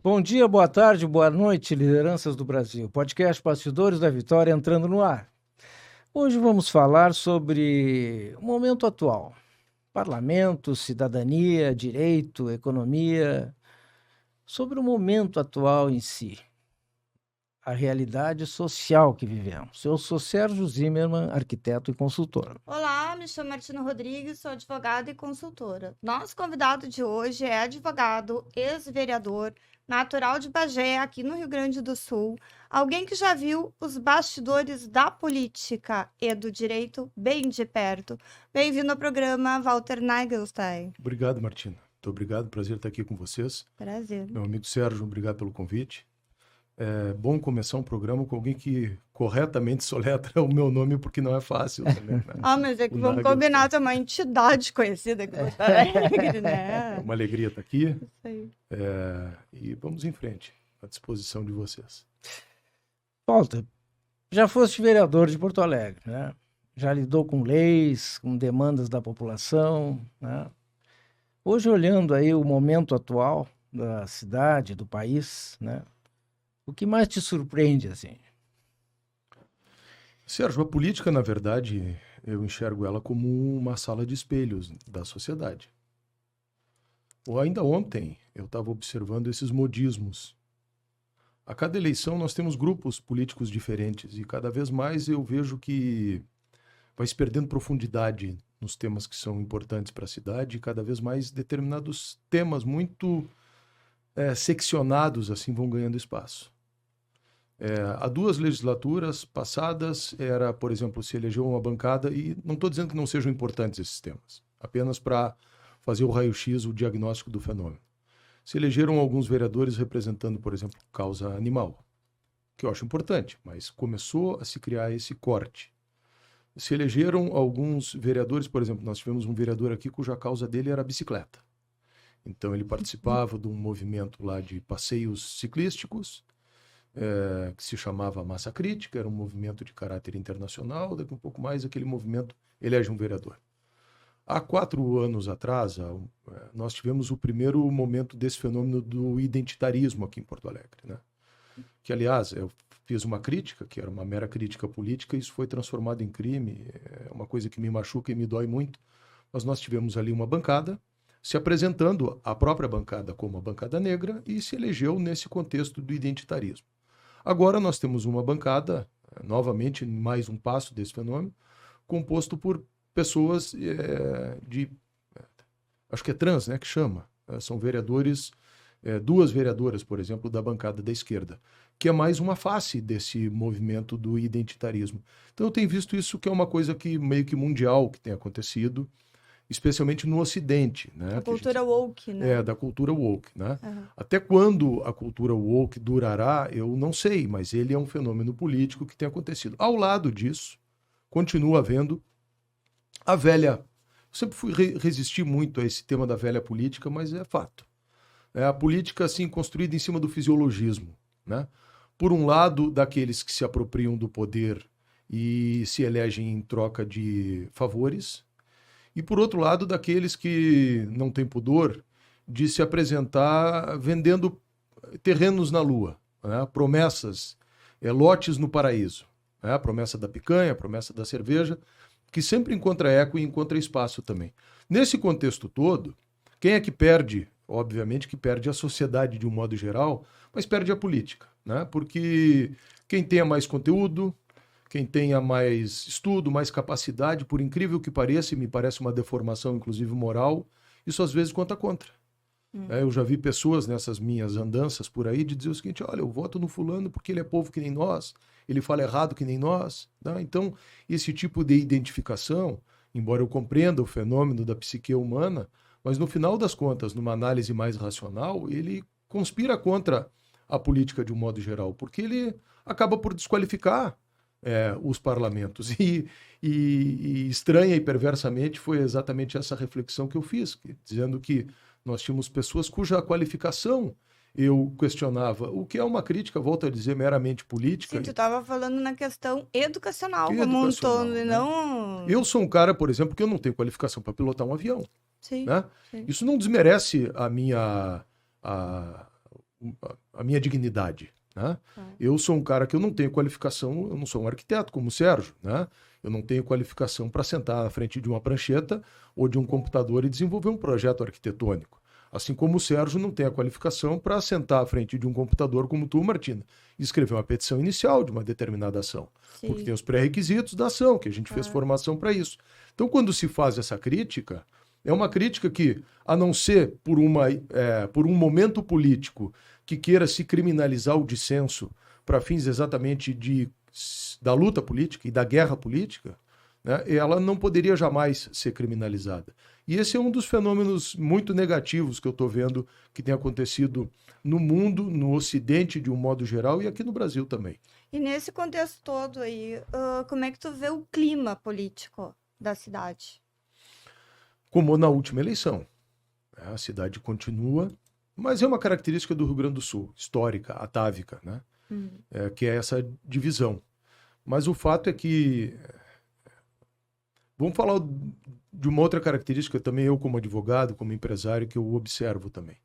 Bom dia, boa tarde, boa noite, lideranças do Brasil. Podcast Bastidores da Vitória entrando no ar. Hoje vamos falar sobre o momento atual. Parlamento, cidadania, direito, economia. Sobre o momento atual em si. A realidade social que vivemos. Eu sou Sérgio Zimmermann, arquiteto e consultor. Olá, me chamo Martina Rodrigues, sou advogada e consultora. Nosso convidado de hoje é advogado, ex-vereador, natural de Bagé, aqui no Rio Grande do Sul, alguém que já viu os bastidores da política e do direito bem de perto. Bem-vindo ao programa, Walter Nagelstein. Obrigado, Martina. Muito obrigado, prazer estar aqui com vocês. Prazer. Meu amigo Sérgio, obrigado pelo convite. É bom começar um programa com alguém que corretamente soletra o meu nome, porque não é fácil também, né? Mas é que vamos combinar, tu é uma entidade conhecida aqui no Porto Alegre, né? É uma alegria estar aqui. Isso aí. E vamos em frente, à disposição de vocês. Walter, já foste vereador de Porto Alegre, né? Já lidou com leis, com demandas da população, né? Hoje, olhando aí o momento atual da cidade, do país, né? O que mais te surpreende, assim? Sérgio, a política, na verdade, eu enxergo ela como uma sala de espelhos da sociedade. Ou ainda ontem, eu estava observando esses modismos. A cada eleição nós temos grupos políticos diferentes e cada vez mais eu vejo que vai se perdendo profundidade nos temas que são importantes para a cidade e cada vez mais determinados temas muito seccionados assim vão ganhando espaço. Há 2 legislaturas passadas era, por exemplo, se elegeu uma bancada, e não estou dizendo que não sejam importantes esses temas, apenas para fazer o raio-x, o diagnóstico do fenômeno. Se elegeram alguns vereadores representando, por exemplo, causa animal, que eu acho importante, mas começou a se criar esse corte. Se elegeram alguns vereadores, por exemplo, nós tivemos um vereador aqui cuja causa dele era a bicicleta. Então ele participava de um movimento lá de passeios ciclísticos, que se chamava Massa Crítica, era um movimento de caráter internacional, daqui um pouco mais aquele movimento elege um vereador. Há 4 anos atrás, nós tivemos o primeiro momento desse fenômeno do identitarismo aqui em Porto Alegre, né? Que, aliás, eu fiz uma crítica, que era uma mera crítica política, e isso foi transformado em crime, é uma coisa que me machuca e me dói muito, mas nós tivemos ali uma bancada se apresentando a própria bancada como a bancada negra e se elegeu nesse contexto do identitarismo. Agora nós temos uma bancada, novamente, mais um passo desse fenômeno, composto por pessoas acho que é trans, né, que chama. São vereadores, 2 vereadoras, por exemplo, da bancada da esquerda, que é mais uma face desse movimento do identitarismo. Então eu tenho visto isso, que é uma coisa que meio que mundial que tem acontecido, especialmente no Ocidente, né? A cultura woke, né? Da cultura woke, né? Uhum. Até quando a cultura woke durará, eu não sei, mas ele é um fenômeno político que tem acontecido. Ao lado disso, continua havendo a velha... Eu sempre fui resistir muito a esse tema da velha política, mas é fato. É a política, assim, construída em cima do fisiologismo, né? Por um lado, daqueles que se apropriam do poder e se elegem em troca de favores, e, por outro lado, daqueles que não têm pudor de se apresentar vendendo terrenos na Lua, né? Promessas, lotes no paraíso. Né? A promessa da picanha, a promessa da cerveja, que sempre encontra eco e encontra espaço também. Nesse contexto todo, quem é que perde? Obviamente que perde a sociedade de um modo geral, mas perde a política, né? Porque quem tenha mais conteúdo, quem tenha mais estudo, mais capacidade, por incrível que pareça, e me parece uma deformação, inclusive moral, isso às vezes conta contra. Eu já vi pessoas nessas minhas andanças por aí de dizer o seguinte: olha, eu voto no fulano porque ele é povo que nem nós, ele fala errado que nem nós. Né? Então, esse tipo de identificação, embora eu compreenda o fenômeno da psique humana, mas no final das contas, numa análise mais racional, ele conspira contra a política de um modo geral, porque ele acaba por desqualificar os parlamentos. E estranha e perversamente foi exatamente essa reflexão que eu fiz, dizendo que nós tínhamos pessoas cuja qualificação eu questionava. O que é uma crítica, volto a dizer, meramente política. Sim, tu estava falando na questão educacional como um todo, e não... Eu sou um cara, por exemplo, que eu não tenho qualificação para pilotar um avião. Sim, Né? sim. Isso não desmerece a minha dignidade, né? Tá. Eu sou um cara que eu não tenho qualificação, eu não sou um arquiteto como o Sérgio, né? Eu não tenho qualificação para sentar na frente de uma prancheta ou de um computador e desenvolver um projeto arquitetônico. Assim como o Sérgio não tem a qualificação para sentar à frente de um computador como tu, Martina, e escrever uma petição inicial de uma determinada ação. Porque Sim. tem os pré-requisitos da ação, que a gente fez Ah. formação para isso. Então, quando se faz essa crítica, é uma crítica que, a não ser por um momento político que queira se criminalizar o dissenso para fins exatamente da luta política e da guerra política, né, ela não poderia jamais ser criminalizada. E esse é um dos fenômenos muito negativos que eu estou vendo que tem acontecido no mundo, no Ocidente de um modo geral e aqui no Brasil também. E nesse contexto todo aí, como é que tu vê o clima político da cidade? Como na última eleição. A cidade continua, mas é uma característica do Rio Grande do Sul, histórica, atávica, né? Que é essa divisão. Mas o fato é que... Vamos falar de uma outra característica também, eu como advogado, como empresário, que eu observo também.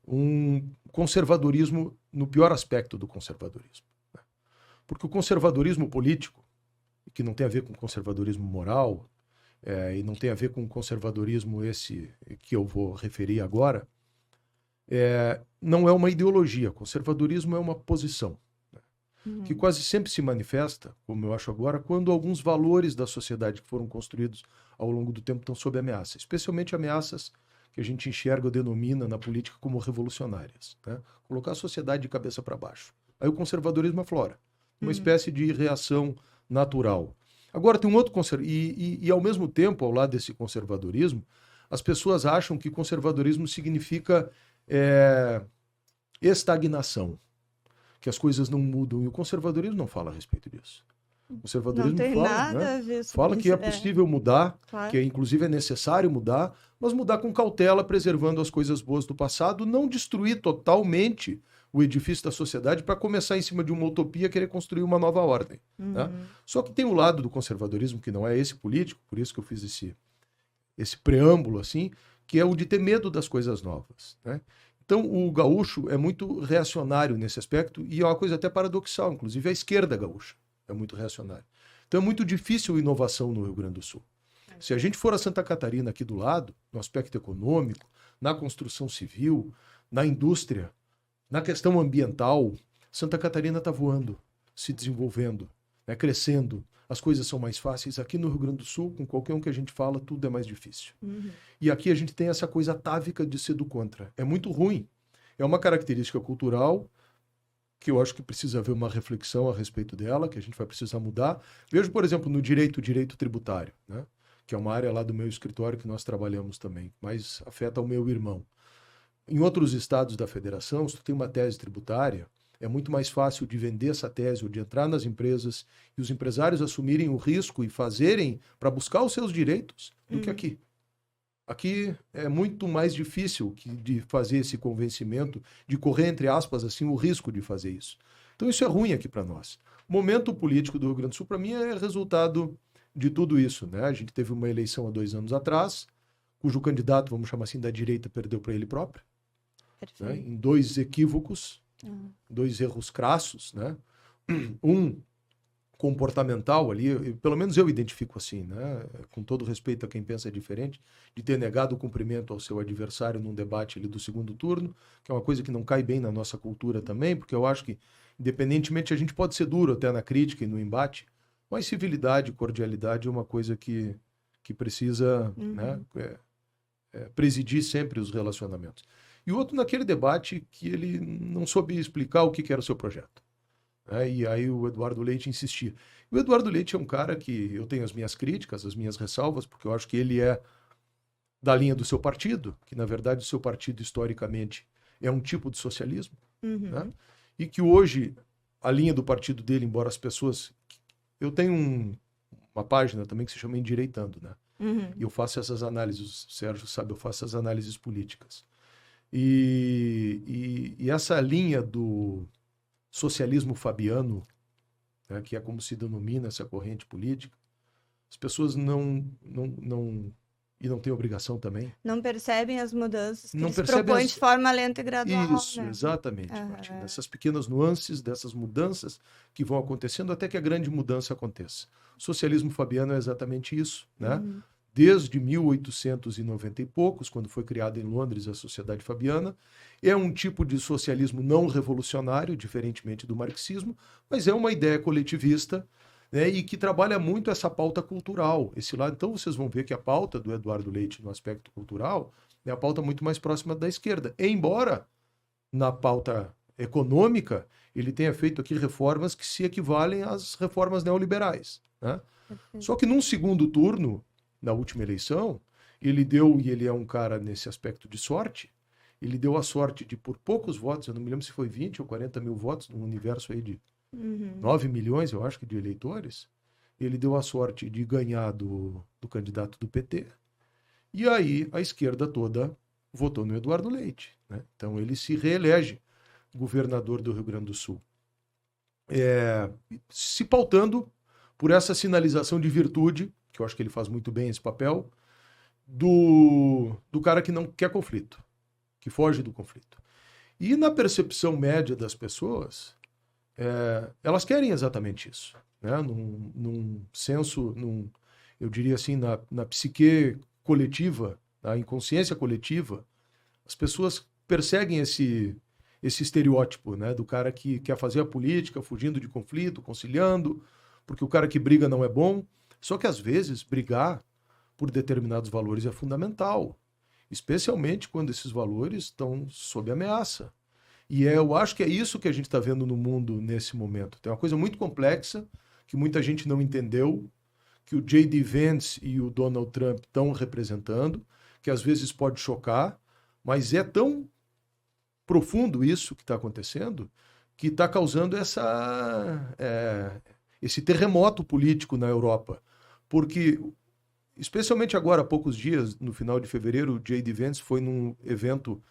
Um conservadorismo no pior aspecto do conservadorismo. Né? Porque o conservadorismo político, que não tem a ver com conservadorismo moral, e não tem a ver com o conservadorismo esse que eu vou referir agora, não é uma ideologia. Conservadorismo é uma posição. Que quase sempre se manifesta, como eu acho agora, quando alguns valores da sociedade que foram construídos ao longo do tempo estão sob ameaça, especialmente ameaças que a gente enxerga ou denomina na política como revolucionárias, né? Colocar a sociedade de cabeça para baixo. Aí o conservadorismo aflora, uma espécie de reação natural. Agora tem um outro e ao mesmo tempo, ao lado desse conservadorismo, as pessoas acham que conservadorismo significa estagnação, que as coisas não mudam. E o conservadorismo não fala a respeito disso. O conservadorismo Não tem fala, nada né? a ver Fala sobre que é isso. possível mudar, Claro. que inclusive é necessário mudar, mas mudar com cautela, preservando as coisas boas do passado, não destruir totalmente o edifício da sociedade para começar em cima de uma utopia querer construir uma nova ordem. Né? Só que tem o lado do conservadorismo, que não é esse político, por isso que eu fiz esse preâmbulo, assim, que é o de ter medo das coisas novas. Né? Então, o gaúcho é muito reacionário nesse aspecto e é uma coisa até paradoxal, inclusive a esquerda gaúcha é muito reacionária. Então, é muito difícil a inovação no Rio Grande do Sul. Se a gente for a Santa Catarina aqui do lado, no aspecto econômico, na construção civil, na indústria, na questão ambiental, Santa Catarina está voando, se desenvolvendo, né, crescendo. As coisas são mais fáceis. Aqui no Rio Grande do Sul, com qualquer um que a gente fala, tudo é mais difícil. E aqui a gente tem essa coisa atávica de ser do contra. É muito ruim. É uma característica cultural que eu acho que precisa haver uma reflexão a respeito dela, que a gente vai precisar mudar. Vejo, por exemplo, no direito tributário, né? Que é uma área lá do meu escritório que nós trabalhamos também, mas afeta o meu irmão. Em outros estados da federação, se tu tem uma tese tributária, é muito mais fácil de vender essa tese ou de entrar nas empresas e os empresários assumirem o risco e fazerem para buscar os seus direitos do que aqui. Aqui é muito mais difícil de fazer esse convencimento, de correr, entre aspas, assim, o risco de fazer isso. Então isso é ruim aqui para nós. O momento político do Rio Grande do Sul, para mim, é resultado de tudo isso. Né? A gente teve uma eleição há 2 anos atrás, cujo candidato, vamos chamar assim, da direita, perdeu para ele próprio. Né? Em 2 equívocos, 2 erros crassos, né? Um comportamental ali, pelo menos eu identifico assim, né? Com todo respeito a quem pensa diferente, de ter negado o cumprimento ao seu adversário num debate ali do segundo turno, que é uma coisa que não cai bem na nossa cultura também, porque eu acho que, independentemente, a gente pode ser duro até na crítica e no embate, mas civilidade, cordialidade é uma coisa que precisa né, presidir sempre os relacionamentos. E o outro naquele debate que ele não soube explicar o que era o seu projeto. E aí o Eduardo Leite insistia. O Eduardo Leite é um cara que eu tenho as minhas críticas, as minhas ressalvas, porque eu acho que ele é da linha do seu partido, que na verdade o seu partido historicamente é um tipo de socialismo, né? E que hoje a linha do partido dele, embora as pessoas... Eu tenho uma página também que se chama Endireitando, né? E eu faço essas análises, o Sérgio sabe, eu faço essas análises políticas. E essa linha do socialismo fabiano, né, que é como se denomina essa corrente política, as pessoas não e não tem obrigação também. Não percebem as mudanças que Não eles percebem propõem as- de forma lenta e gradual, Isso, né? exatamente, Aham. Martina. Essas pequenas nuances, dessas mudanças que vão acontecendo até que a grande mudança aconteça. O socialismo fabiano é exatamente isso, né? Uhum. Desde 1890 e poucos, quando foi criada em Londres a Sociedade Fabiana, é um tipo de socialismo não revolucionário, diferentemente do marxismo, mas é uma ideia coletivista, né, e que trabalha muito essa pauta cultural, esse lado. Então vocês vão ver que a pauta do Eduardo Leite no aspecto cultural é a pauta muito mais próxima da esquerda, embora na pauta econômica ele tenha feito aqui reformas que se equivalem às reformas neoliberais, né? Só que num segundo turno, na última eleição, ele deu, e ele é um cara nesse aspecto de sorte, ele deu a sorte de, por poucos votos, eu não me lembro se foi 20 ou 40 mil votos, num universo aí de Uhum. 9 milhões, eu acho que, de eleitores, ele deu a sorte de ganhar do candidato do PT, e aí a esquerda toda votou no Eduardo Leite, né? Então ele se reelege governador do Rio Grande do Sul. Se pautando por essa sinalização de virtude, que eu acho que ele faz muito bem esse papel, do cara que não quer conflito, que foge do conflito. E na percepção média das pessoas, elas querem exatamente isso, né? Num senso, eu diria assim, na psique coletiva, na inconsciência coletiva, as pessoas perseguem esse estereótipo, né, do cara que quer fazer a política fugindo de conflito, conciliando, porque o cara que briga não é bom. Só que às vezes brigar por determinados valores é fundamental, especialmente quando esses valores estão sob ameaça. E eu acho que é isso que a gente está vendo no mundo nesse momento. Tem uma coisa muito complexa que muita gente não entendeu, que o J.D. Vance e o Donald Trump estão representando, que às vezes pode chocar, mas é tão profundo isso que está acontecendo, que está causando esse terremoto político na Europa. Porque, especialmente agora, há poucos dias, no final de fevereiro, o J.D. Vance foi num evento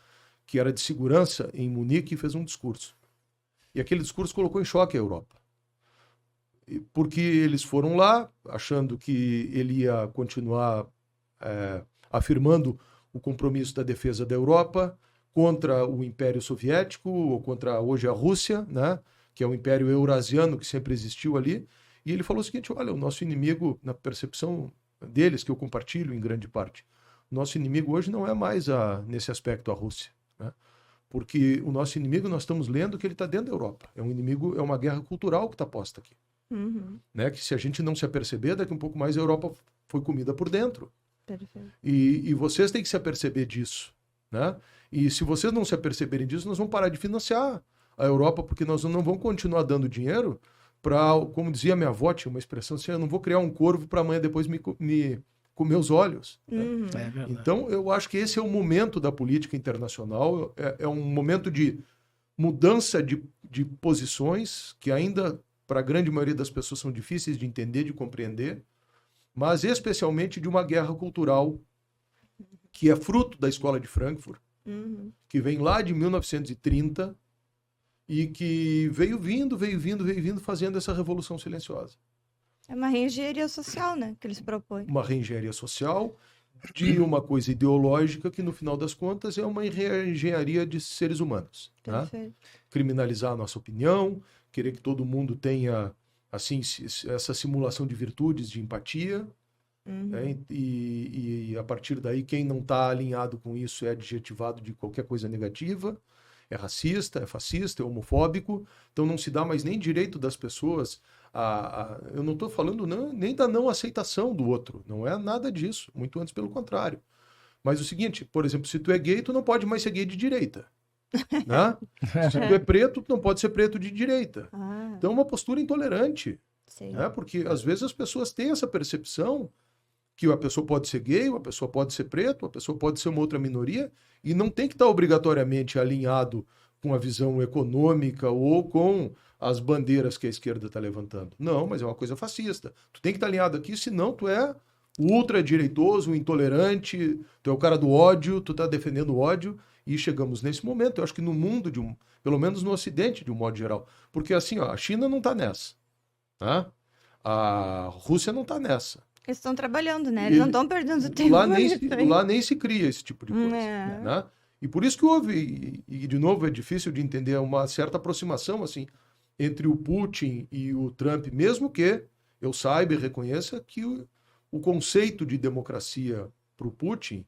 que era de segurança em Munique e fez um discurso. E aquele discurso colocou em choque a Europa. Porque eles foram lá, achando que ele ia continuar afirmando o compromisso da defesa da Europa contra o Império Soviético, ou contra hoje a Rússia, né, que é o Império Eurasiano que sempre existiu ali. E ele falou o seguinte: olha, o nosso inimigo, na percepção deles, que eu compartilho em grande parte, o nosso inimigo hoje não é mais, nesse aspecto, a Rússia, né? Porque o nosso inimigo, nós estamos lendo que ele está dentro da Europa. É um inimigo, é uma guerra cultural que está posta aqui. Uhum. Né? Que se a gente não se aperceber, daqui um pouco mais a Europa foi comida por dentro. Perfeito. E vocês têm que se aperceber disso, né? E se vocês não se aperceberem disso, nós vamos parar de financiar a Europa, porque nós não vamos continuar dando dinheiro para, como dizia minha avó, tinha uma expressão assim: eu não vou criar um corvo para amanhã depois me comer os olhos. Né? Uhum. É verdade. Então, eu acho que esse é o momento da política internacional, é um momento de mudança de posições que ainda, para a grande maioria das pessoas, são difíceis de entender, de compreender, mas especialmente de uma guerra cultural que é fruto da Escola de Frankfurt, Uhum. que vem lá de 1930 e que veio vindo, fazendo essa revolução silenciosa. É uma reengenharia social, né, que eles propõem. Uma reengenharia social de uma coisa ideológica que, no final das contas, é uma reengenharia de seres humanos. Né? Perfeito. Criminalizar a nossa opinião, querer que todo mundo tenha assim essa simulação de virtudes, de empatia, Uhum. né? E a partir daí, quem não está alinhado com isso é adjetivado de qualquer coisa negativa, é racista, é fascista, é homofóbico. Então não se dá mais nem direito das pessoas eu não estou falando nem da não aceitação do outro, não é nada disso, muito antes pelo contrário. Mas o seguinte, por exemplo, se tu é gay, tu não pode mais ser gay de direita. Né? Se tu é preto, tu não pode ser preto de direita. Ah, Então é uma postura intolerante, sei. né? Porque às vezes as pessoas têm essa percepção que a pessoa pode ser gay, a pessoa pode ser preto, a pessoa pode ser uma outra minoria, e não tem que estar obrigatoriamente alinhado com a visão econômica ou com as bandeiras que a esquerda está levantando. Não, mas é uma coisa fascista. Tu tem que estar alinhado aqui, senão tu é ultradireitoso, intolerante, tu é o cara do ódio, tu está defendendo o ódio, e chegamos nesse momento. Eu acho que no mundo, pelo menos no Ocidente, de um modo geral. Porque assim, ó, a China não está nessa. Tá? A Rússia não está nessa. Eles estão trabalhando, né? Eles não estão perdendo tempo. Lá nem se cria esse tipo de coisa. Né? E por isso que houve, e de novo é difícil de entender, uma certa aproximação assim entre o Putin e o Trump, mesmo que eu saiba e reconheça que o conceito de democracia para o Putin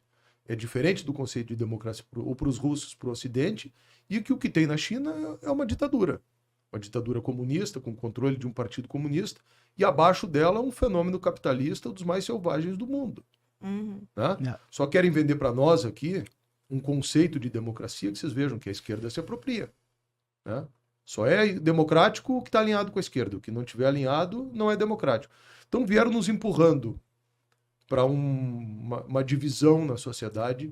é diferente do conceito de democracia ou para os russos, para o Ocidente, e que o que tem na China é uma ditadura comunista, com controle de um partido comunista, e abaixo dela um fenômeno capitalista dos mais selvagens do mundo. Né? Só querem vender para nós aqui um conceito de democracia que vocês vejam que a esquerda se apropria. Né? Só é democrático o que está alinhado com a esquerda. O que não estiver alinhado não é democrático. Então vieram nos empurrando para uma divisão na sociedade,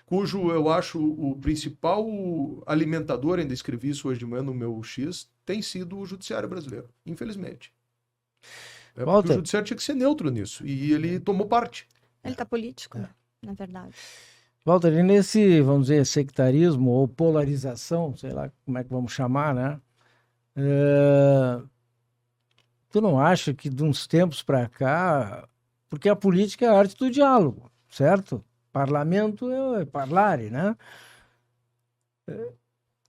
cujo eu acho o principal alimentador, ainda escrevi isso hoje de manhã no meu X, tem sido o judiciário brasileiro, infelizmente. Porque o judiciário tinha que ser neutro nisso, e ele tomou parte. Ele está político, né? Na verdade. Walter, e nesse, vamos dizer, sectarismo ou polarização, sei lá como é que vamos chamar, né? Tu não acha que de uns tempos para cá, porque a política é a arte do diálogo, certo? Parlamento é parlare, né?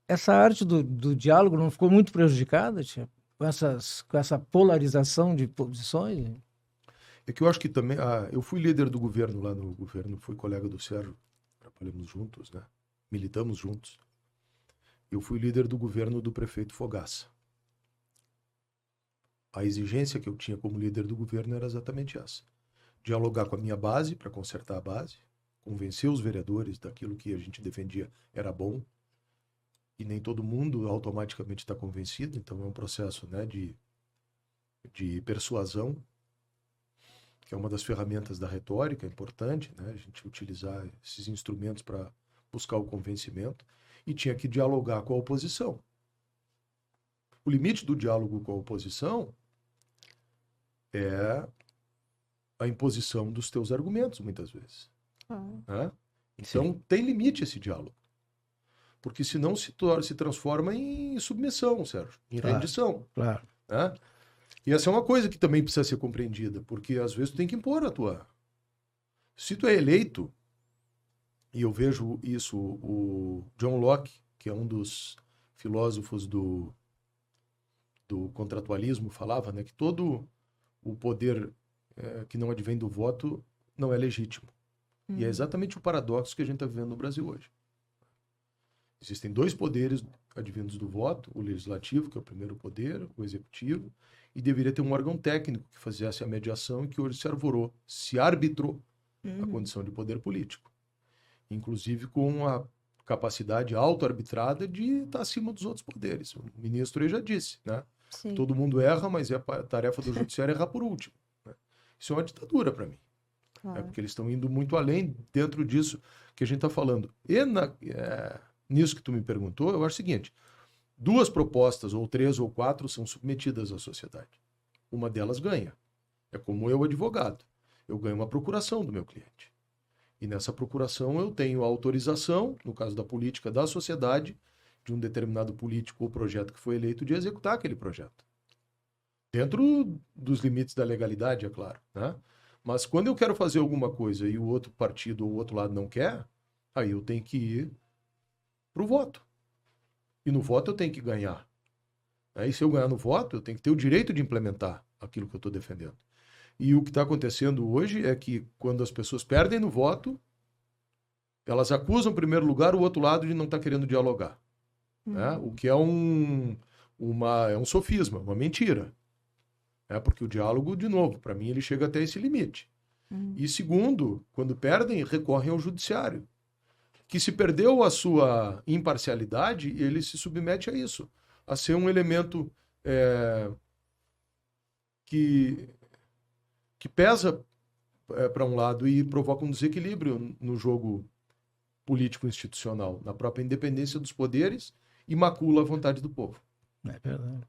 Essa arte do diálogo não ficou muito prejudicada, tia, com essa polarização de posições? É que eu acho que também... eu fui líder do governo lá no governo, fui colega do Sérgio, trabalhamos juntos, né? Militamos juntos. Eu fui líder do governo do prefeito Fogaça. A exigência que eu tinha como líder do governo era exatamente essa. Dialogar com a minha base, para consertar a base, convencer os vereadores daquilo que a gente defendia era bom, e nem todo mundo automaticamente está convencido, então é um processo, né, de persuasão, que é uma das ferramentas da retórica, é importante, né, a gente utilizar esses instrumentos para buscar o convencimento, e tinha que dialogar com a oposição. O limite do diálogo com a oposição é a imposição dos teus argumentos, muitas vezes. Né? Então, tem limite esse diálogo. Porque senão se transforma em submissão, Sérgio, em rendição. Claro. Né? E essa é uma coisa que também precisa ser compreendida, porque às vezes tu tem que impor a tua... Se tu é eleito, e eu vejo isso, o John Locke, que é um dos filósofos do contratualismo, falava, né, que todo o poder que não advém do voto não é legítimo. E é exatamente o paradoxo que a gente está vivendo no Brasil hoje. Existem dois poderes advindos do voto, o legislativo, que é o primeiro poder, o executivo, e deveria ter um órgão técnico que fizesse a mediação e que hoje se arbitrou a condição de poder político. Inclusive com a capacidade auto-arbitrada de estar acima dos outros poderes. O ministro aí já disse, né? Sim. Todo mundo erra, mas a tarefa do judiciário é errar por último. Né? Isso é uma ditadura para mim. Claro. Porque eles estão indo muito além dentro disso que a gente está falando. E nisso que tu me perguntou, eu acho o seguinte: 2 propostas, ou 3 ou 4, são submetidas à sociedade. Uma delas ganha. É como eu, advogado. Eu ganho uma procuração do meu cliente. E nessa procuração eu tenho a autorização, no caso da política da sociedade, de um determinado político ou projeto que foi eleito, de executar aquele projeto. Dentro dos limites da legalidade, é claro. Né? Mas quando eu quero fazer alguma coisa e o outro partido ou o outro lado não quer, aí eu tenho que ir para o voto. E no voto eu tenho que ganhar. E se eu ganhar no voto, eu tenho que ter o direito de implementar aquilo que eu estou defendendo. E o que está acontecendo hoje é que quando as pessoas perdem no voto, elas acusam, em primeiro lugar, o outro lado de não estar querendo dialogar. Né? O que é um sofisma, uma mentira. Porque o diálogo, de novo, para mim, ele chega até esse limite. E segundo, quando perdem, recorrem ao judiciário, que se perdeu a sua imparcialidade, ele se submete a isso, a ser um elemento que pesa para um lado e provoca um desequilíbrio no jogo político-institucional, na própria independência dos poderes, e macula a vontade do povo. É verdade.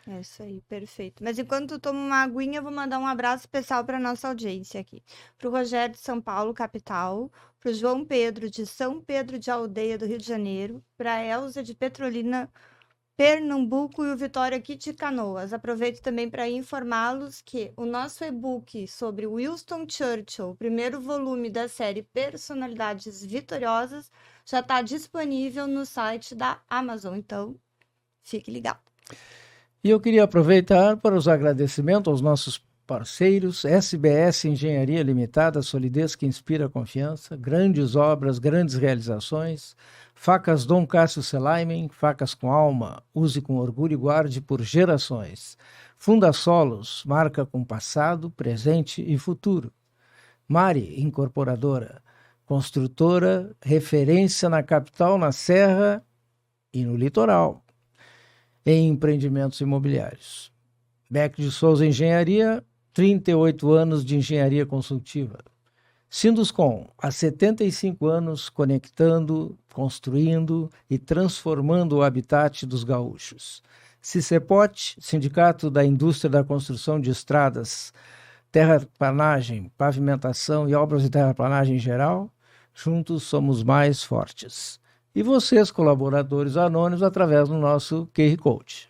É isso aí, perfeito. Mas enquanto tu toma uma aguinha, eu vou mandar um abraço especial para nossa audiência aqui. Para o Rogério de São Paulo, capital. Para o João Pedro de São Pedro de Aldeia, do Rio de Janeiro. Para a Elza de Petrolina, Pernambuco e o Vitória aqui de Canoas. Aproveito também para informá-los que o nosso e-book sobre Winston Churchill, o primeiro volume da série Personalidades Vitoriosas, já está disponível no site da Amazon, então fique ligado. E eu queria aproveitar para os agradecimentos aos nossos parceiros, SBS Engenharia Limitada, solidez que inspira confiança, grandes obras, grandes realizações, Facas Dom Cássio Selaimen, facas com alma, use com orgulho e guarde por gerações. Funda Solos, marca com passado, presente e futuro. Mari, incorporadora, construtora, referência na capital, na serra e no litoral, em empreendimentos imobiliários. Beck de Souza Engenharia, 38 anos de engenharia consultiva. Sinduscom, há 75 anos conectando, construindo e transformando o habitat dos gaúchos. Cicepot, Sindicato da Indústria da Construção de Estradas, terraplanagem, pavimentação e obras de terraplanagem em geral, juntos somos mais fortes. E vocês, colaboradores anônimos, através do nosso QR Code.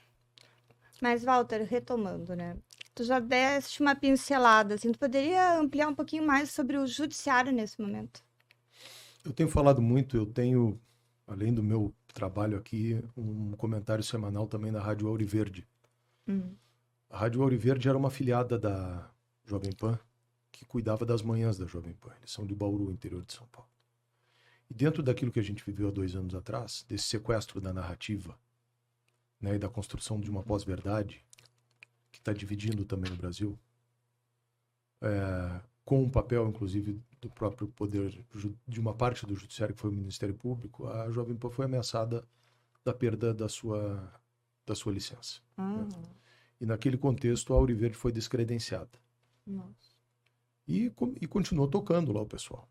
Mas, Walter, retomando, né? Tu já deste uma pincelada, assim, tu poderia ampliar um pouquinho mais sobre o judiciário nesse momento? Eu tenho falado muito, eu tenho, além do meu trabalho aqui, um comentário semanal também na Rádio Auriverde. A Rádio Auriverde era uma afiliada da Jovem Pan, que cuidava das manhãs da Jovem Pan. Eles são de Bauru, interior de São Paulo. E dentro daquilo que a gente viveu há 2 anos atrás, desse sequestro da narrativa, né, e da construção de uma pós-verdade, que está dividindo também o Brasil, com um papel, inclusive, do próprio poder, de uma parte do judiciário, que foi o Ministério Público, a Jovem Pan foi ameaçada da perda da sua licença. Né? E naquele contexto, a Auriverde foi descredenciada. Nossa. E continuou tocando lá o pessoal.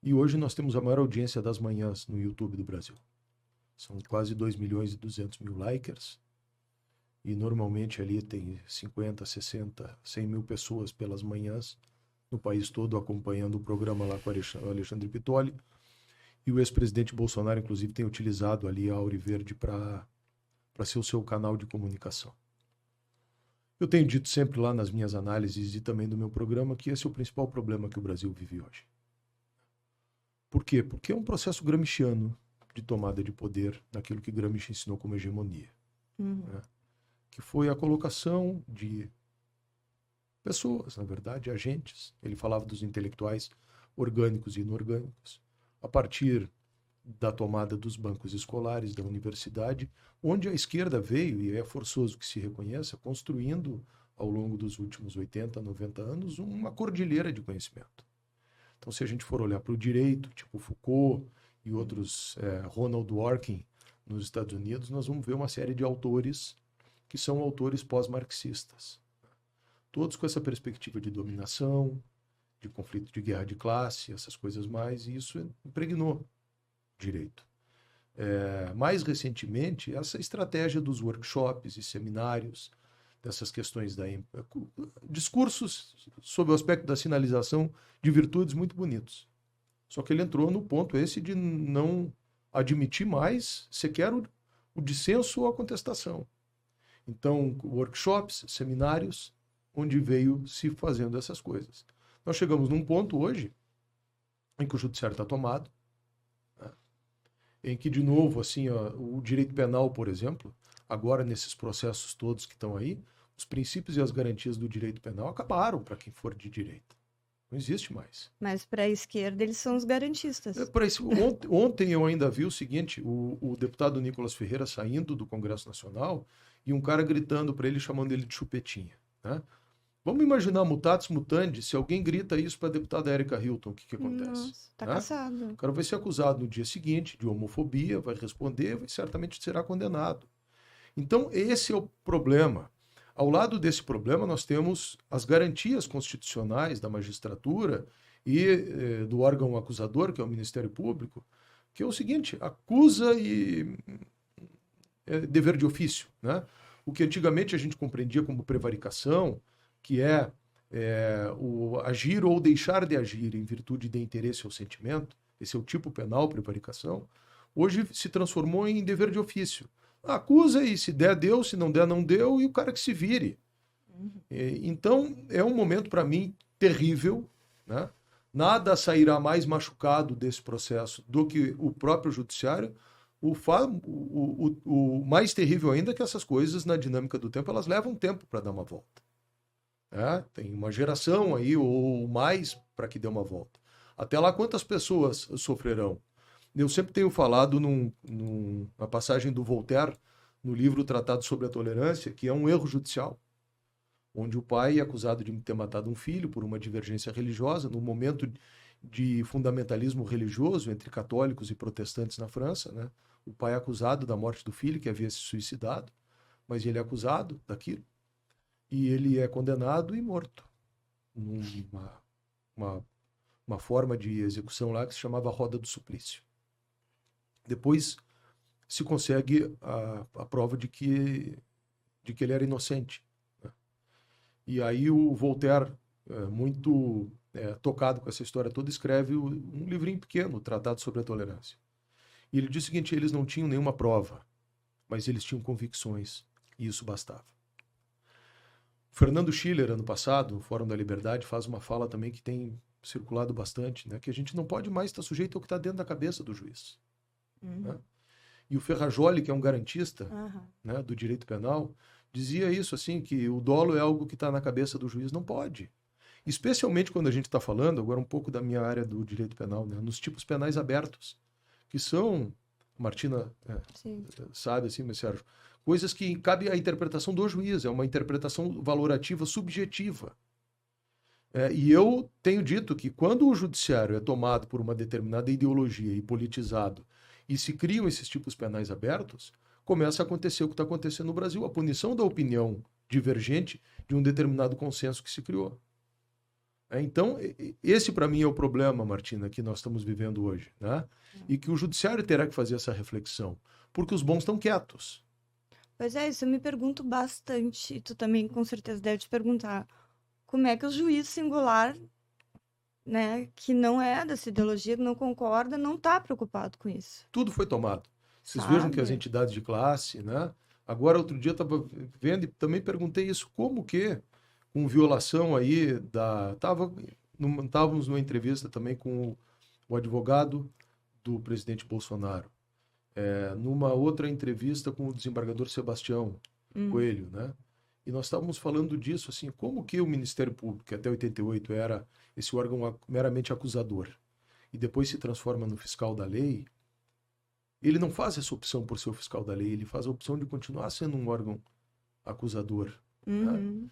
E hoje nós temos a maior audiência das manhãs no YouTube do Brasil. São quase 2.200.000 likers. E normalmente ali tem 50, 60, 100 mil pessoas pelas manhãs no país todo acompanhando o programa lá com o Alexandre Pitoli. E o ex-presidente Bolsonaro, inclusive, tem utilizado ali a Auriverde para ser o seu canal de comunicação. Eu tenho dito sempre lá nas minhas análises e também do meu programa que esse é o principal problema que o Brasil vive hoje. Por quê? Porque é um processo gramsciano de tomada de poder daquilo que Gramsci ensinou como hegemonia. Né? Que foi a colocação de pessoas, na verdade, agentes. Ele falava dos intelectuais orgânicos e inorgânicos, a partir da tomada dos bancos escolares, da universidade, onde a esquerda veio, e é forçoso que se reconheça, construindo ao longo dos últimos 80, 90 anos, uma cordilheira de conhecimento. Então, se a gente for olhar para o direito, tipo Foucault e outros, Ronald Dworkin, nos Estados Unidos, nós vamos ver uma série de autores que são autores pós-marxistas. Todos com essa perspectiva de dominação, de conflito de guerra de classe, essas coisas mais, e isso impregnou direito. Mais recentemente, essa estratégia dos workshops e seminários, dessas questões discursos sobre o aspecto da sinalização de virtudes muito bonitos. Só que ele entrou no ponto esse de não admitir mais sequer o dissenso ou a contestação. Então, workshops, seminários, onde veio se fazendo essas coisas. Nós chegamos num ponto hoje em que o judiciário está tomado, né? Em que, de novo, assim, o direito penal, por exemplo, agora nesses processos todos que estão aí, os princípios e as garantias do direito penal acabaram para quem for de direita. Não existe mais. Mas para a esquerda eles são os garantistas. Ontem eu ainda vi o seguinte, o deputado Nicolas Ferreira saindo do Congresso Nacional e um cara gritando para ele, chamando ele de chupetinha. Né? Vamos imaginar mutatis mutandis, se alguém grita isso para a deputada Érica Hilton, o que acontece? Nossa, tá caçado. O cara vai ser acusado no dia seguinte de homofobia, vai responder, certamente será condenado. Então, esse é o problema. Ao lado desse problema, nós temos as garantias constitucionais da magistratura e do órgão acusador, que é o Ministério Público, que é o seguinte, acusa e dever de ofício, né? O que antigamente a gente compreendia como prevaricação, que é o agir ou deixar de agir em virtude de interesse ou sentimento, esse é o tipo penal, prevaricação, hoje se transformou em dever de ofício. Acusa e se der, deu, se não der, não deu, e o cara que se vire. Então, é um momento, para mim, terrível, né? Nada sairá mais machucado desse processo do que o próprio judiciário. O mais terrível ainda é que essas coisas, na dinâmica do tempo, elas levam tempo para dar uma volta. Tem uma geração aí, ou mais, para que dê uma volta. Até lá, quantas pessoas sofrerão? Eu sempre tenho falado numa passagem do Voltaire, no livro Tratado sobre a Tolerância, que é um erro judicial, onde o pai é acusado de ter matado um filho por uma divergência religiosa, num momento de fundamentalismo religioso entre católicos e protestantes na França, né? O pai é acusado da morte do filho, que havia se suicidado, mas ele é acusado daquilo, e ele é condenado e morto. Uma forma de execução lá que se chamava Roda do Suplício. Depois se consegue a prova de que ele era inocente, né? E aí o Voltaire, muito tocado com essa história toda, escreve um livrinho pequeno, o Tratado sobre a Tolerância. E ele diz o seguinte: eles não tinham nenhuma prova, mas eles tinham convicções, e isso bastava. Fernando Schiller, ano passado, no Fórum da Liberdade, faz uma fala também que tem circulado bastante, né? Que a gente não pode mais estar sujeito ao que está dentro da cabeça do juiz. Né? E o Ferrajoli, que é um garantista, né, do direito penal, dizia isso, assim, que o dolo é algo que está na cabeça do juiz. Não pode. Especialmente quando a gente está falando, agora um pouco da minha área do direito penal, né, nos tipos penais abertos, que são, Martina sabe, assim, mas Sérgio, coisas que cabe à interpretação do juiz, é uma interpretação valorativa subjetiva. E eu tenho dito que quando o judiciário é tomado por uma determinada ideologia e politizado, e se criam esses tipos penais abertos, começa a acontecer o que está acontecendo no Brasil, a punição da opinião divergente de um determinado consenso que se criou. Então, esse para mim é o problema, Martina, que nós estamos vivendo hoje, né? E que o judiciário terá que fazer essa reflexão, porque os bons estão quietos. Pois é, isso eu me pergunto bastante, tu também com certeza deve te perguntar, como é que o juiz singular, né, que não é dessa ideologia, que não concorda, não está preocupado com isso. Tudo foi tomado. Vocês vejam que as entidades de classe, né? Agora, outro dia eu estava vendo e também perguntei isso, como que, com violação aí estávamos numa entrevista também com o advogado do presidente Bolsonaro, numa outra entrevista com o desembargador Sebastião Coelho, né? E nós estávamos falando disso, assim, como que o Ministério Público, que até 88 era esse órgão meramente acusador, e depois se transforma no fiscal da lei, ele não faz essa opção por ser o fiscal da lei, ele faz a opção de continuar sendo um órgão acusador. Né?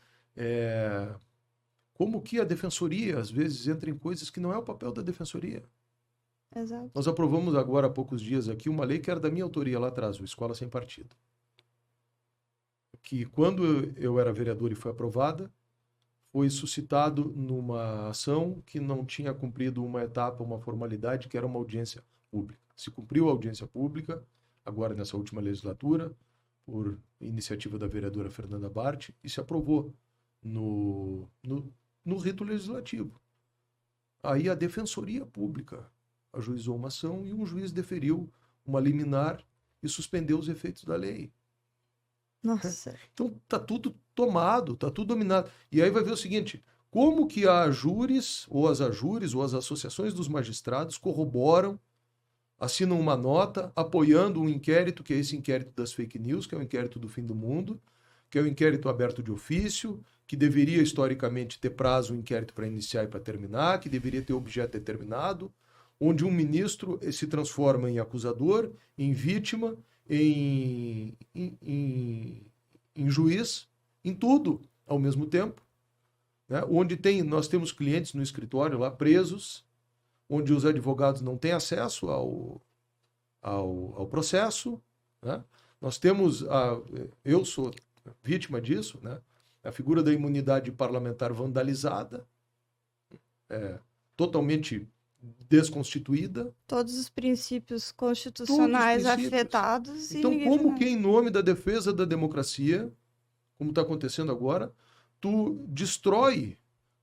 Como que a defensoria, às vezes, entra em coisas que não é o papel da defensoria. Exato. Nós aprovamos agora, há poucos dias aqui, uma lei que era da minha autoria lá atrás, o Escola Sem Partido. Que quando eu era vereador e foi aprovada, foi suscitado numa ação que não tinha cumprido uma etapa, uma formalidade, que era uma audiência pública. Se cumpriu a audiência pública, agora nessa última legislatura, por iniciativa da vereadora Fernanda Bart, e se aprovou no rito legislativo. Aí a Defensoria Pública ajuizou uma ação e um juiz deferiu uma liminar e suspendeu os efeitos da lei. Nossa. Então tá tudo tomado, tá tudo dominado. E aí vai ver o seguinte, como que a júris, ou as ajúris, ou as associações dos magistrados corroboram, assinam uma nota apoiando um inquérito, que é esse inquérito das fake news, que é o inquérito do fim do mundo, que é o inquérito aberto de ofício, que deveria historicamente ter prazo o inquérito para iniciar e para terminar, que deveria ter objeto determinado, onde um ministro se transforma em acusador, em vítima, em juiz, em tudo ao mesmo tempo, né? Onde nós temos clientes no escritório lá presos, onde os advogados não têm acesso ao processo, né? Nós temos, eu sou vítima disso, né? A figura da imunidade parlamentar vandalizada, totalmente desconstituída. Todos os princípios constitucionais afetados. Então, como que em nome da defesa da democracia, como está acontecendo agora, tu destrói,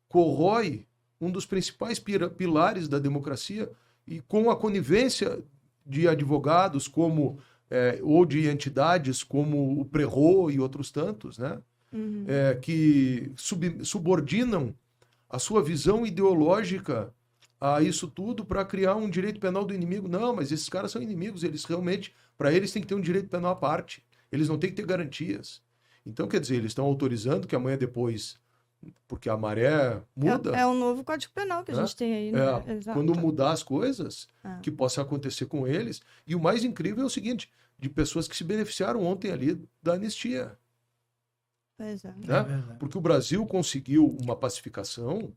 corrói um dos principais pilares da democracia e com a conivência de advogados como ou de entidades como o Prerro e outros tantos, né? Que subordinam a sua visão ideológica a isso tudo para criar um direito penal do inimigo. Não, mas esses caras são inimigos, eles realmente, para eles tem que ter um direito penal à parte, eles não têm que ter garantias. Então, quer dizer, eles estão autorizando que amanhã depois, porque a maré muda... É um novo Código Penal que a gente tem aí, né? Quando mudar as coisas, que possa acontecer com eles. E o mais incrível é o seguinte, de pessoas que se beneficiaram ontem ali da anistia. Pois é. Né? Porque o Brasil conseguiu uma pacificação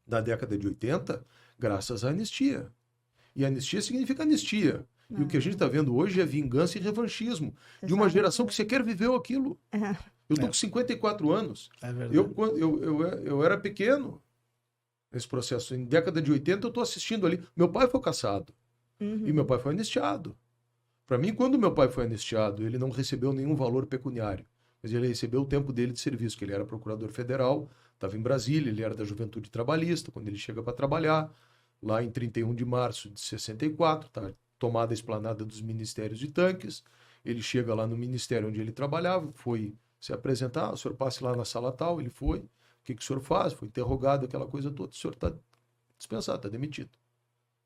da década de 80 graças à anistia. E anistia significa anistia. E o que a gente está vendo hoje é vingança e revanchismo de uma geração que sequer viveu aquilo. Eu estou com 54 anos. É verdade. Eu era pequeno nesse processo. Em década de 80 eu estou assistindo ali. Meu pai foi cassado. E meu pai foi anistiado. Para mim, quando meu pai foi anistiado, ele não recebeu nenhum valor pecuniário. Mas ele recebeu o tempo dele de serviço, que ele era procurador federal, estava em Brasília, ele era da Juventude Trabalhista, quando ele chega para trabalhar, lá em 31 de março de 64, tá tomada a esplanada dos Ministérios de Tanques, ele chega lá no ministério onde ele trabalhava, foi se apresentar, o senhor passe lá na sala tal, ele foi, o que o senhor faz? Foi interrogado, aquela coisa toda, o senhor está dispensado, está demitido.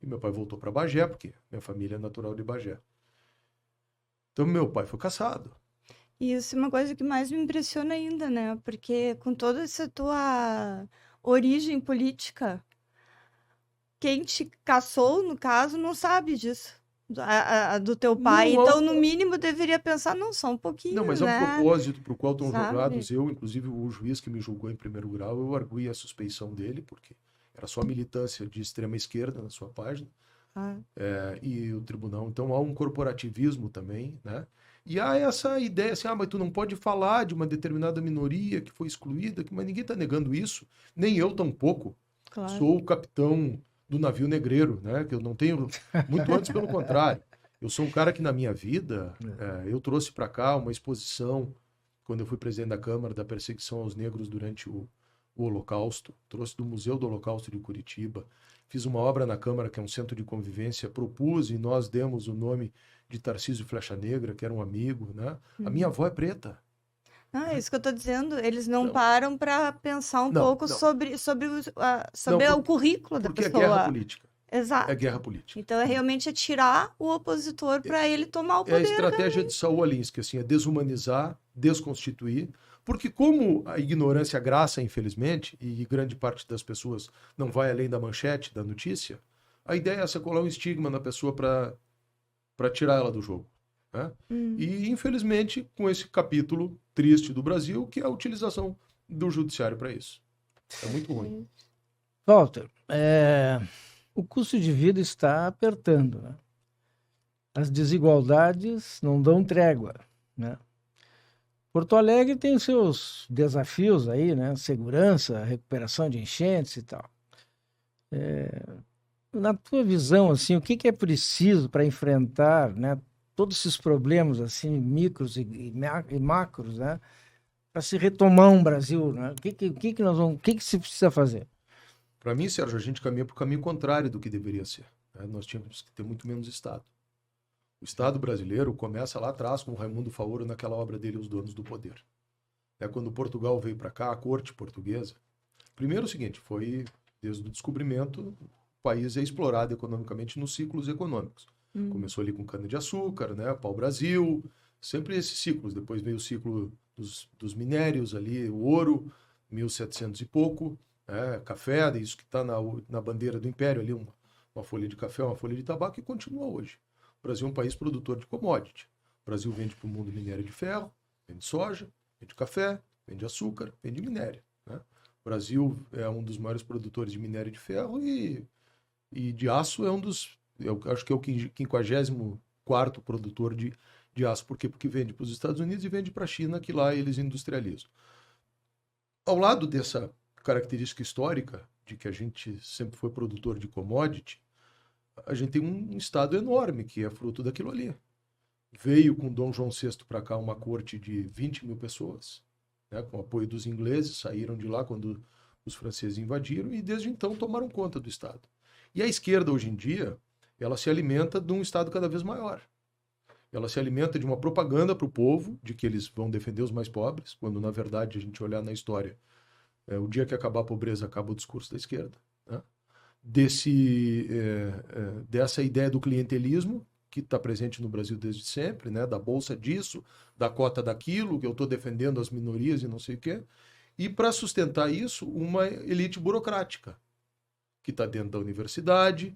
E meu pai voltou para Bagé, porque minha família é natural de Bagé. Então meu pai foi cassado. E isso é uma coisa que mais me impressiona ainda, né? Porque com toda essa tua origem política, quem te cassou, no caso, não sabe disso. Do teu pai. Não, Então, no mínimo, deveria pensar, não, só um pouquinho, Não, mas é né? um propósito para o qual estão Sabe? julgados. Eu, inclusive, o juiz que me julgou em primeiro grau, eu arguí a suspeição dele, porque era só militância de extrema esquerda na sua página. E o tribunal. Então, há um corporativismo também, né? E há essa ideia assim, mas tu não pode falar de uma determinada minoria que foi excluída, mas ninguém está negando isso, nem eu tampouco. Claro. Sou o capitão do navio negreiro, né? Que eu não tenho, muito antes pelo contrário. Eu sou um cara que na minha vida, eu trouxe para cá uma exposição, quando eu fui presidente da Câmara, da perseguição aos negros durante o Holocausto, trouxe do Museu do Holocausto de Curitiba, fiz uma obra na Câmara, que é um centro de convivência, propus e nós demos o nome de Tarcísio Flecha Negra, que era um amigo, né? A minha avó é preta. É isso que eu tô dizendo. Eles não param para pensar um pouco sobre o currículo da pessoa. Porque é guerra política. Exato. É guerra política. Então, é realmente tirar o opositor para ele tomar o poder. É a estratégia de Saul Alinsky, assim, é desumanizar, desconstituir, porque como a ignorância graça, infelizmente, e grande parte das pessoas não vai além da manchete, da notícia, a ideia é essa, colar um estigma na pessoa para tirar ela do jogo. Né? E, infelizmente, com esse capítulo triste do Brasil, que é a utilização do judiciário para isso. É muito ruim. Walter, o custo de vida está apertando, né? As desigualdades não dão trégua, né? Porto Alegre tem seus desafios aí, né? Segurança, recuperação de enchentes e tal. Na tua visão, assim, o que é preciso para enfrentar, né, todos esses problemas assim, micros e macros, né, para se retomar um Brasil, né? O que se precisa fazer? Para mim, Sérgio, a gente caminha para o caminho contrário do que deveria ser. Né? Nós tínhamos que ter muito menos Estado. O Estado brasileiro começa lá atrás com o Raimundo Faoro naquela obra dele, Os Donos do Poder. Quando Portugal veio para cá, a corte portuguesa, primeiro o seguinte, foi desde o descobrimento, o país é explorado economicamente nos ciclos econômicos. Começou ali com cana-de-açúcar, né, pau-brasil, sempre esses ciclos. Depois veio o ciclo dos minérios ali, o ouro, 1700 e pouco, café, isso que está na bandeira do Império ali, uma folha de café, uma folha de tabaco, e continua hoje. O Brasil é um país produtor de commodity. O Brasil vende para o mundo minério de ferro, vende soja, vende café, vende açúcar, vende minério. Né? O Brasil é um dos maiores produtores de minério de ferro e de aço é um dos, eu acho que é o 54º produtor de aço. Por quê? Porque vende para os Estados Unidos e vende para a China, que lá eles industrializam. Ao lado dessa característica histórica de que a gente sempre foi produtor de commodity, a gente tem um Estado enorme que é fruto daquilo ali. Veio com Dom João VI para cá uma corte de 20 mil pessoas, né, com o apoio dos ingleses, saíram de lá quando os franceses invadiram e desde então tomaram conta do Estado. E a esquerda hoje em dia, ela se alimenta de um Estado cada vez maior. Ela se alimenta de uma propaganda para o povo, de que eles vão defender os mais pobres, quando, na verdade, a gente olhar na história, o dia que acabar a pobreza, acaba o discurso da esquerda, né? Dessa ideia do clientelismo, que está presente no Brasil desde sempre, né? Da bolsa disso, da cota daquilo, que eu estou defendendo as minorias e não sei o quê. E, para sustentar isso, uma elite burocrática, que está dentro da universidade,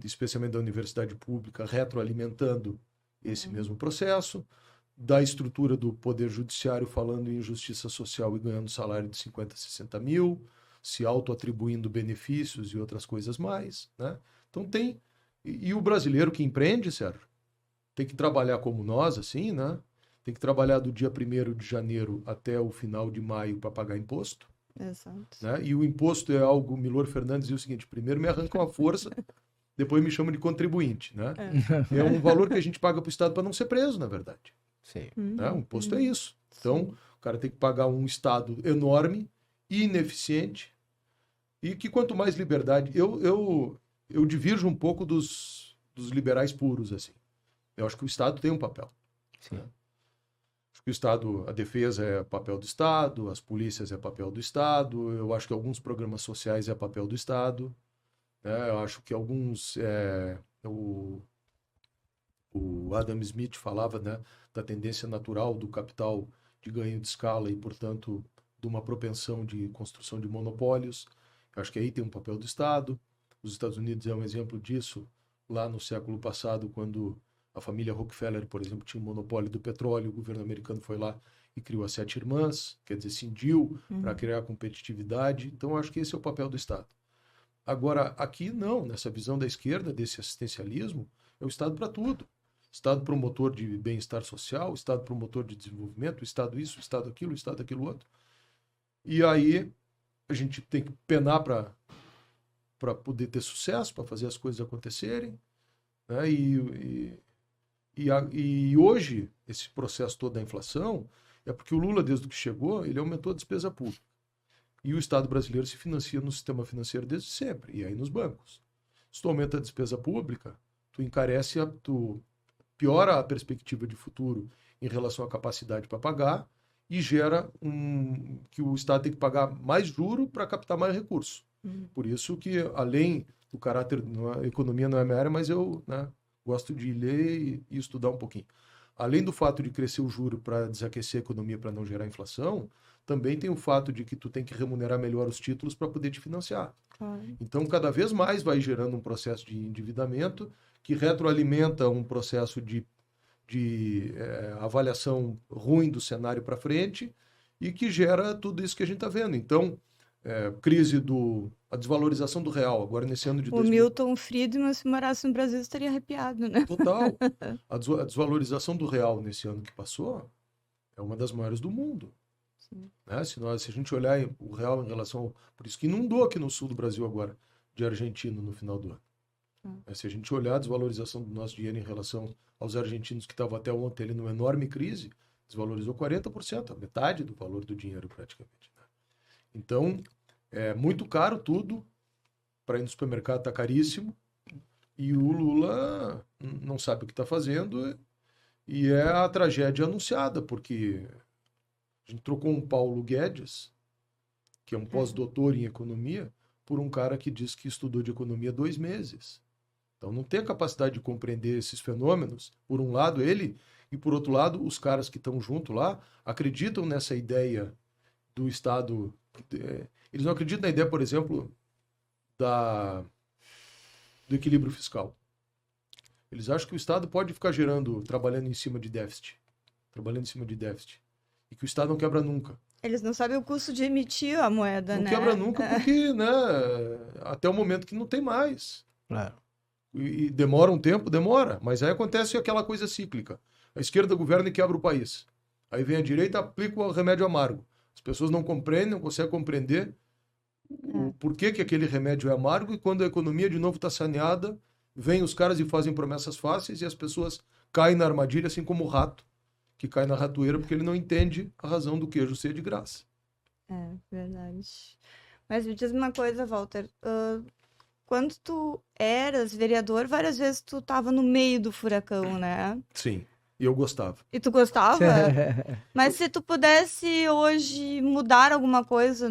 especialmente da universidade pública, retroalimentando esse mesmo processo, da estrutura do poder judiciário falando em justiça social e ganhando salário de 50, 60 mil, se auto-atribuindo benefícios e outras coisas mais, né? Então tem... E o brasileiro que empreende, Sérgio, tem que trabalhar como nós, assim, né? Tem que trabalhar do dia 1º de janeiro até o final de maio para pagar imposto. Exato. Né? E o imposto é algo, Milor Fernandes dizia o seguinte, primeiro me arrancam a força, depois me chamam de contribuinte, né? É um valor que a gente paga para o Estado para não ser preso, na verdade. Sim. Né? O imposto é isso. Então, o cara tem que pagar um Estado enorme, ineficiente, e que quanto mais liberdade... Eu divirjo um pouco dos liberais puros, assim. Eu acho que o Estado tem um papel. Sim. Né? Acho que o Estado, a defesa é papel do Estado, as polícias é papel do Estado, eu acho que alguns programas sociais é papel do Estado, né? Eu acho que alguns... O Adam Smith falava, né, da tendência natural do capital de ganho de escala e, portanto, de uma propensão de construção de monopólios. Eu acho que aí tem um papel do Estado. Os Estados Unidos é um exemplo disso, lá no século passado, quando a família Rockefeller, por exemplo, tinha um monopólio do petróleo, o governo americano foi lá e criou as 7 irmãs, quer dizer, cindiu para criar competitividade. Então, eu acho que esse é o papel do Estado. Agora, aqui não, nessa visão da esquerda, desse assistencialismo, é o Estado para tudo. Estado promotor de bem-estar social, Estado promotor de desenvolvimento, Estado isso, Estado aquilo outro. E aí a gente tem que penar para poder ter sucesso, para fazer as coisas acontecerem. Né? E hoje, esse processo todo da inflação é porque o Lula, desde que chegou, ele aumentou a despesa pública. E o Estado brasileiro se financia no sistema financeiro desde sempre, e aí nos bancos. Se tu aumenta a despesa pública, tu encarece, tu piora a perspectiva de futuro em relação à capacidade para pagar e gera que o Estado tem que pagar mais juro para captar mais recurso. Por isso que, além do caráter, a economia não é minha área, mas eu, né, gosto de ler e estudar um pouquinho. Além do fato de crescer o juro para desaquecer a economia, para não gerar inflação, também tem o fato de que tu tem que remunerar melhor os títulos para poder te financiar. Então, cada vez mais vai gerando um processo de endividamento que retroalimenta um processo de avaliação ruim do cenário para frente e que gera tudo isso que a gente está vendo. Então, a desvalorização do real, agora nesse ano de O Milton Friedman, se morasse no Brasil, estaria arrepiado, né? Total. A desvalorização do real nesse ano que passou é uma das maiores do mundo. Né? Se a gente olhar o real em relação... Por isso que inundou aqui no sul do Brasil agora, de argentino no final do ano. Se a gente olhar a desvalorização do nosso dinheiro em relação aos argentinos que estavam até ontem ali numa enorme crise, desvalorizou 40%, a metade do valor do dinheiro praticamente. Né? Então, é muito caro tudo, para ir no supermercado está caríssimo, e o Lula não sabe o que está fazendo, e é a tragédia anunciada, porque a gente trocou um Paulo Guedes, que é um pós-doutor em economia, por um cara que diz que estudou de economia 2 meses. Então não tem a capacidade de compreender esses fenômenos. Por um lado ele, e por outro lado os caras que estão junto lá acreditam nessa ideia do Estado. Eles não acreditam na ideia, por exemplo, do equilíbrio fiscal. Eles acham que o Estado pode ficar trabalhando em cima de déficit. E que o Estado não quebra nunca. Eles não sabem o custo de emitir a moeda, né? Não quebra nunca porque, né, até o momento que não tem mais. Claro. E demora um tempo, mas aí acontece aquela coisa cíclica. A esquerda governa e quebra o país. Aí vem a direita, aplica o remédio amargo. As pessoas não compreendem, não conseguem compreender o porquê que aquele remédio é amargo, e quando a economia de novo está saneada, vêm os caras e fazem promessas fáceis e as pessoas caem na armadilha, assim como o rato, que cai na ratoeira porque ele não entende a razão do queijo ser de graça. É, verdade. Mas me diz uma coisa, Walter. quando tu eras vereador, várias vezes tu tava no meio do furacão, né? Sim, e eu gostava. E tu gostava? Mas se tu pudesse hoje mudar alguma coisa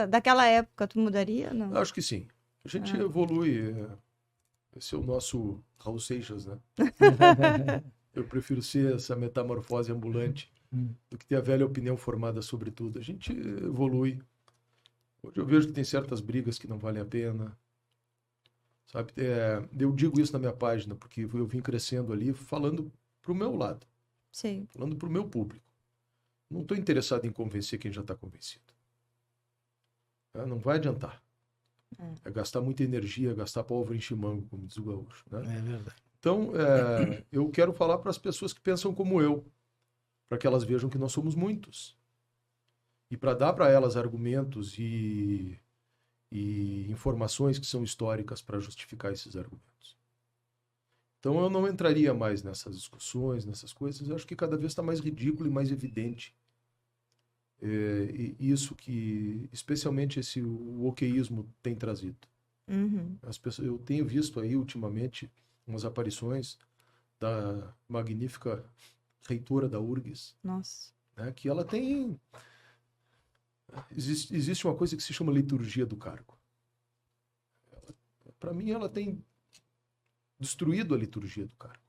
daquela época, tu mudaria, não? Acho que sim. A gente evolui. Esse é o nosso Raul Seixas, né? Eu prefiro ser essa metamorfose ambulante do que ter a velha opinião formada sobre tudo. A gente evolui. Hoje eu vejo que tem certas brigas que não valem a pena. Sabe? Eu digo isso na minha página, porque eu vim crescendo ali falando pro meu lado, Sim. falando pro meu público. Não estou interessado em convencer quem já está convencido. Não vai adiantar. É gastar muita energia, gastar pólvora em chimango, como diz o gaúcho. Né? É verdade. Então, eu quero falar para as pessoas que pensam como eu, para que elas vejam que nós somos muitos. E para dar para elas argumentos e informações que são históricas para justificar esses argumentos. Então, eu não entraria mais nessas discussões, nessas coisas. Eu acho que cada vez está mais ridículo e mais evidente. E isso que, especialmente, o wokeísmo tem trazido. Uhum. Eu tenho visto aí, ultimamente, umas aparições da magnífica reitora da URGS. Nossa. Né, que ela tem... Existe uma coisa que se chama liturgia do cargo. Para mim, ela tem destruído a liturgia do cargo.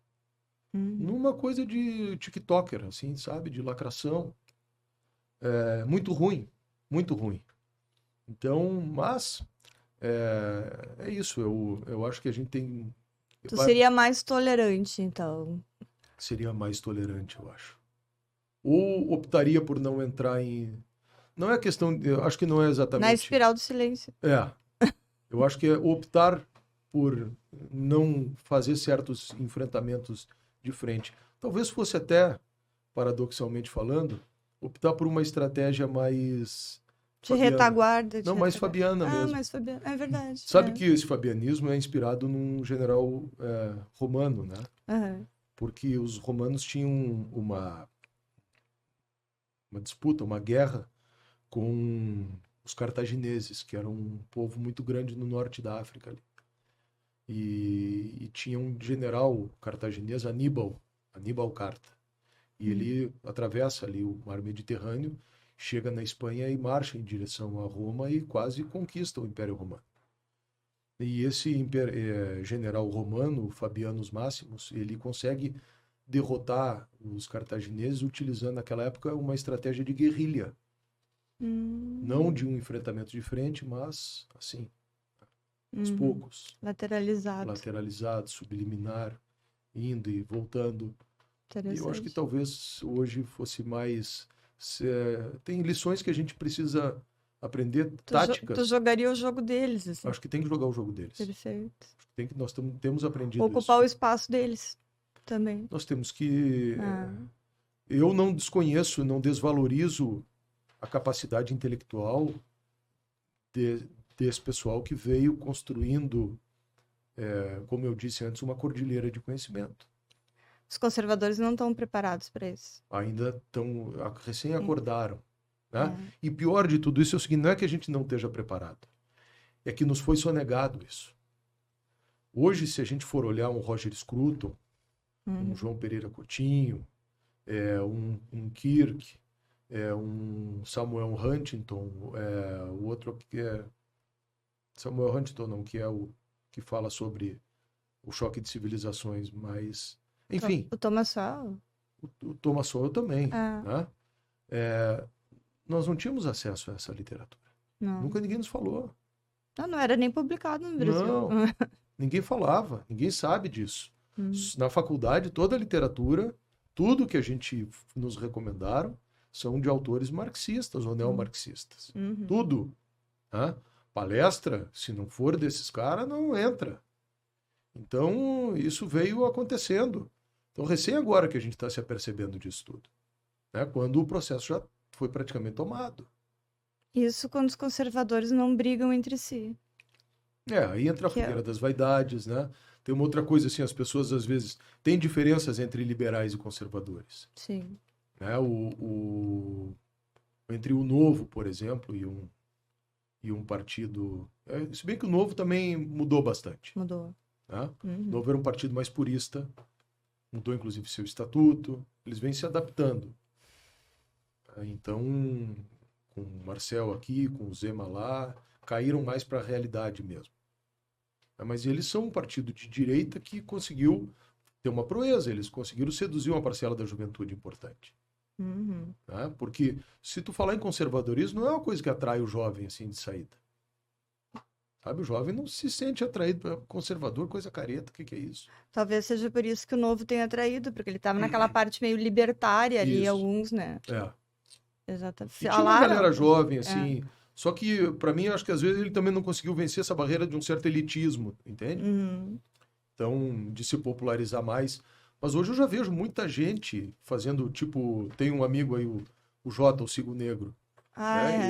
Numa coisa de tiktoker, assim, sabe? De lacração. Muito ruim. Muito ruim. Então, mas... É isso. Eu acho que a gente tem... Tu seria mais tolerante, então. Seria mais tolerante, eu acho. Ou optaria por não entrar em... Não é questão... Eu acho que não é exatamente... Na espiral do silêncio. Eu acho que é optar por não fazer certos enfrentamentos de frente. Talvez fosse até, paradoxalmente falando, optar por uma estratégia mais... De retaguarda. Não, mais fabiana mesmo. Mais fabiana. É verdade. Sabe que esse fabianismo é inspirado num general romano, né? Uhum. Porque os romanos tinham uma disputa, uma guerra com os cartagineses, que eram um povo muito grande no norte da África ali. E tinha um general cartaginês, Aníbal Carta. E ele atravessa ali o mar Mediterrâneo, chega na Espanha e marcha em direção a Roma e quase conquista o Império Romano. E esse general romano, Fabianus Máximos, ele consegue derrotar os cartagineses utilizando naquela época uma estratégia de guerrilha. Não de um enfrentamento de frente, mas assim, aos poucos. Lateralizado, subliminar, indo e voltando. E eu acho que talvez hoje fosse mais... tem lições que a gente precisa aprender, táticas. Tu jogaria o jogo deles, assim. Acho que tem que jogar o jogo deles. Perfeito. Nós temos aprendido ocupar isso. o espaço deles também. Nós temos que... Eu não desconheço, não desvalorizo a capacidade intelectual desse pessoal que veio construindo, como eu disse antes, uma cordilheira de conhecimento. Os conservadores não estão preparados para isso. Ainda estão, recém acordaram. Né? E pior de tudo isso é o seguinte, não é que a gente não esteja preparado, é que nos foi sonegado isso. Hoje, se a gente for olhar um Roger Scruton, um João Pereira Coutinho, um Kirk, um Samuel Huntington, o outro que é... Samuel Huntington não, que é o que fala sobre o choque de civilizações, mas... Enfim. O Thomas Sowell. O Thomas Sowell também. Né? Nós não tínhamos acesso a essa literatura. Não. Nunca ninguém nos falou. Não era nem publicado no Brasil. Não, ninguém falava, ninguém sabe disso. Na faculdade, toda a literatura, tudo que a gente nos recomendaram, são de autores marxistas ou neomarxistas. Tudo. Né? Palestra, se não for desses caras, não entra. Então, isso veio acontecendo. Então, recém agora que a gente está se apercebendo disso tudo. Né? Quando o processo já foi praticamente tomado. Isso quando os conservadores não brigam entre si. Aí entra a fogueira das vaidades, né? Tem uma outra coisa, assim, as pessoas às vezes têm diferenças entre liberais e conservadores. Sim. Né? Entre o novo, por exemplo, e um partido... se bem que o Novo também mudou bastante. Mudou. Né? O Uhum. Novo era um partido mais purista, mudou inclusive seu estatuto, eles vêm se adaptando. Então, com o Marcel aqui, com o Zema lá, caíram mais para a realidade mesmo. Mas eles são um partido de direita que conseguiu ter uma proeza, eles conseguiram seduzir uma parcela da juventude importante. Uhum. Né? Porque se tu falar em conservadorismo, não é uma coisa que atrai o jovem assim de saída. Sabe, o jovem não se sente atraído para conservador, coisa careta, o que é isso? Talvez seja por isso que o Novo tenha atraído, porque ele estava naquela parte meio libertária ali, Isso. alguns, né? E Exatamente. tinha uma galera jovem, assim. Só que, para mim, acho que às vezes ele também não conseguiu vencer essa barreira de um certo elitismo, entende? Uhum. Então, de se popularizar mais. Mas hoje eu já vejo muita gente fazendo, tipo, tem um amigo aí, o Jota, o Cigo Negro.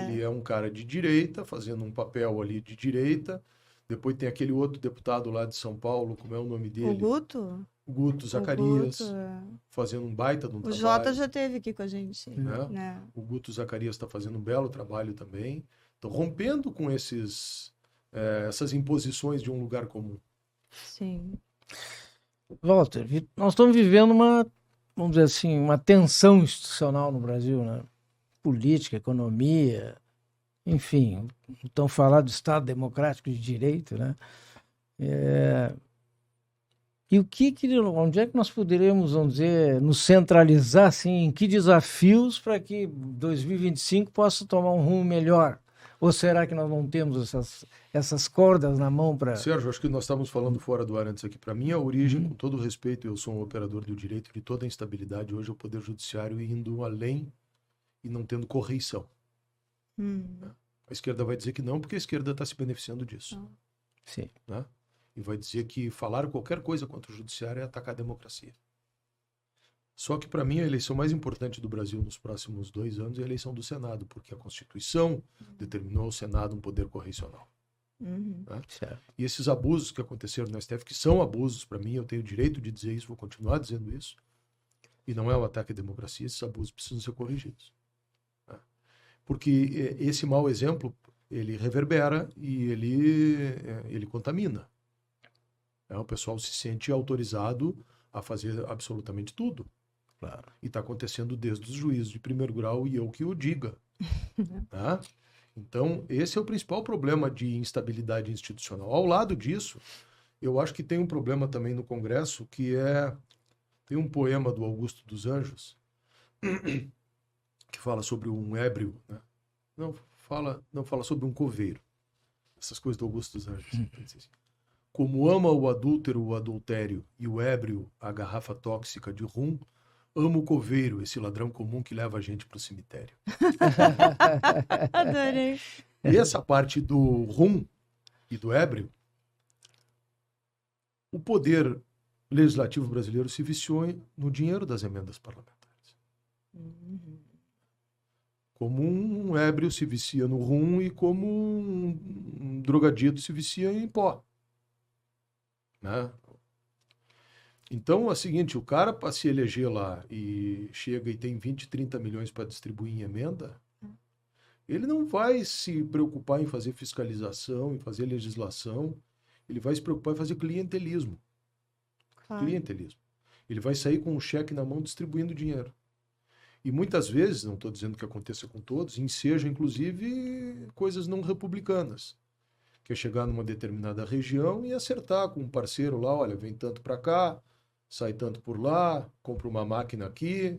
Ele é um cara de direita, fazendo um papel ali de direita. Depois tem aquele outro deputado lá de São Paulo, como é o nome dele? O Guto? O Guto Zacarias, O Guto, fazendo um baita de um o trabalho. Jota já esteve aqui com a gente, Né? né? O Guto Zacarias está fazendo um belo trabalho também. Estão rompendo com essas imposições de um lugar comum. Sim. Walter, nós estamos vivendo vamos dizer assim, uma tensão institucional no Brasil, né? Política, economia, enfim, então falar do Estado Democrático de Direito, né? E onde é que nós poderíamos, vamos dizer, nos centralizar, assim, em que desafios para que 2025 possa tomar um rumo melhor? Ou será que nós não temos essas cordas na mão para... Sérgio, acho que nós estávamos falando fora do ar antes aqui. Para mim, a origem, com todo respeito, eu sou um operador do direito, de toda a instabilidade hoje é o Poder Judiciário indo além e não tendo correição. A esquerda vai dizer que não, porque a esquerda está se beneficiando disso. Sim. Né? E vai dizer que falar qualquer coisa contra o judiciário é atacar a democracia. Só que, para mim, a eleição mais importante do Brasil nos próximos 2 anos é a eleição do Senado, porque a Constituição determinou ao Senado um poder correicional. Uhum. Né? Certo. E esses abusos que aconteceram no STF, que são abusos, para mim, eu tenho o direito de dizer isso, vou continuar dizendo isso, e não é um ataque à democracia, esses abusos precisam ser corrigidos. Né? Porque esse mau exemplo, ele reverbera e ele contamina. O pessoal se sente autorizado a fazer absolutamente tudo. Claro. E está acontecendo desde os juízes de primeiro grau e eu que o diga. Tá? Então, esse é o principal problema de instabilidade institucional. Ao lado disso, eu acho que tem um problema também no Congresso, que tem um poema do Augusto dos Anjos, que fala sobre um ébrio, né? Não fala sobre um coveiro. Essas coisas do Augusto dos Anjos. Como ama o adúltero o adultério e o ébrio a garrafa tóxica de rum, ama o coveiro, esse ladrão comum que leva a gente para o cemitério. Adorei. E essa parte do rum e do ébrio, o poder legislativo brasileiro se viciou no dinheiro das emendas parlamentares. Como um ébrio se vicia no rum e como um drogadito se vicia em pó. Né? Então é o seguinte, o cara para se eleger lá e chega e tem 20, 30 milhões para distribuir em emenda, ele não vai se preocupar em fazer fiscalização, em fazer legislação, ele vai se preocupar em fazer clientelismo. Claro. Clientelismo. Ele vai sair com um cheque na mão distribuindo dinheiro. E muitas vezes, não estou dizendo que aconteça com todos, enseja inclusive coisas não republicanas. Que é chegar numa determinada região e acertar com um parceiro lá, olha, vem tanto para cá, sai tanto por lá, compra uma máquina aqui,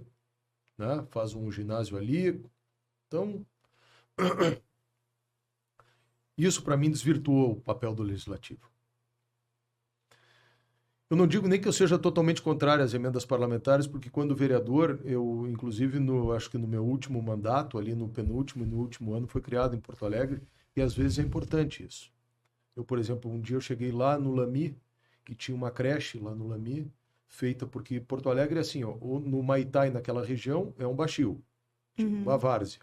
né? Faz um ginásio ali. Então, isso para mim desvirtuou o papel do legislativo. Eu não digo nem que eu seja totalmente contrário às emendas parlamentares, porque quando vereador, eu, inclusive, acho que no meu último mandato, ali no penúltimo e no último ano, foi criado em Porto Alegre, e às vezes é importante isso. Eu, por exemplo, um dia eu cheguei lá no Lami, que tinha uma creche lá no Lami, feita porque Porto Alegre é assim, ó, no Maitá e naquela região é um baixio, uma várzea.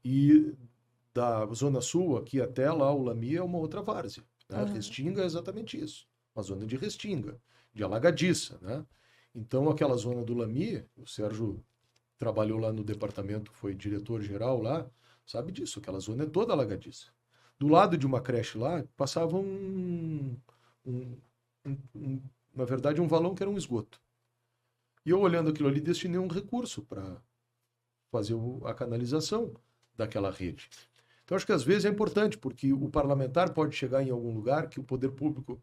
E da Zona Sul, aqui até lá, o Lami é uma outra várzea. Né? Restinga é exatamente isso, uma zona de restinga, de alagadiça. Né? Então, aquela zona do Lami, o Sérgio trabalhou lá no departamento, foi diretor-geral lá, sabe disso, aquela zona é toda alagadiça. Do lado de uma creche lá, passava na verdade, um valão que era um esgoto. E eu olhando aquilo ali, destinei um recurso para fazer a canalização daquela rede. Então, acho que às vezes é importante, porque o parlamentar pode chegar em algum lugar que o poder público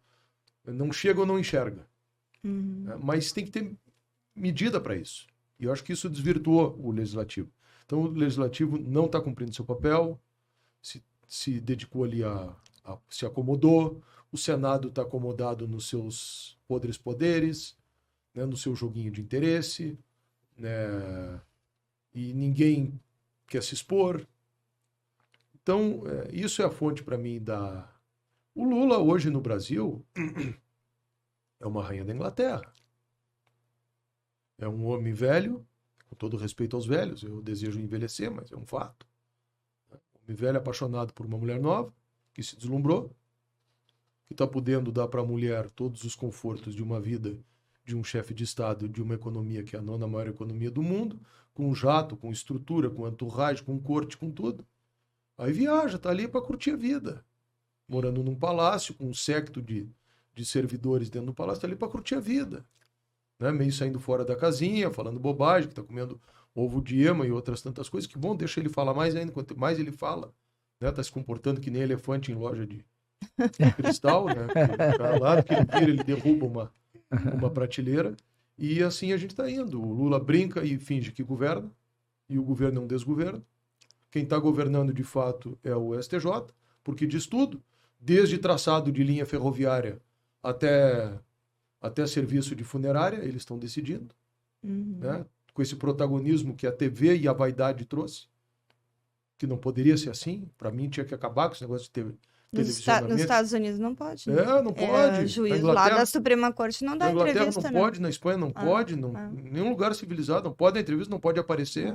não chega ou não enxerga. Né? Mas tem que ter medida para isso. E eu acho que isso desvirtuou o legislativo. Então, o legislativo não está cumprindo seu papel, se dedicou ali se acomodou, o Senado está acomodado nos seus podres poderes, né, no seu joguinho de interesse, né, e ninguém quer se expor. Então, isso é a fonte para mim O Lula hoje no Brasil é uma rainha da Inglaterra. É um homem velho, com todo respeito aos velhos, eu desejo envelhecer, mas é um fato. Um velho apaixonado por uma mulher nova, que se deslumbrou, que está podendo dar para a mulher todos os confortos de uma vida de um chefe de Estado, de uma economia que é a 9ª maior economia do mundo, com jato, com estrutura, com entourage, com corte, com tudo. Aí viaja, está ali para curtir a vida. Morando num palácio, com um séquito de servidores dentro do palácio, está ali para curtir a vida. Né? Meio saindo fora da casinha, falando bobagem, que está comendo ovo de ema e outras tantas coisas. Que bom, deixa ele falar mais ainda. Quanto mais ele fala, né? Tá se comportando que nem elefante em loja de cristal, né? Cada lado que ele vira, ele derruba uma prateleira. E assim a gente está indo. O Lula brinca e finge que governa, e o governo é um desgoverno. Quem está governando de fato é o STJ, porque diz tudo, desde traçado de linha ferroviária até serviço de funerária, eles estão decidindo, né? Com esse protagonismo que a TV e a vaidade trouxe, que não poderia ser assim. Para mim tinha que acabar com esse negócio de televisionamento. Nos Estados Unidos não pode. Né? Não pode. O juiz lá da Suprema Corte não dá entrevista. Na entrevista, Inglaterra não pode, na Espanha não pode, em nenhum lugar civilizado não pode dar entrevista, não pode aparecer.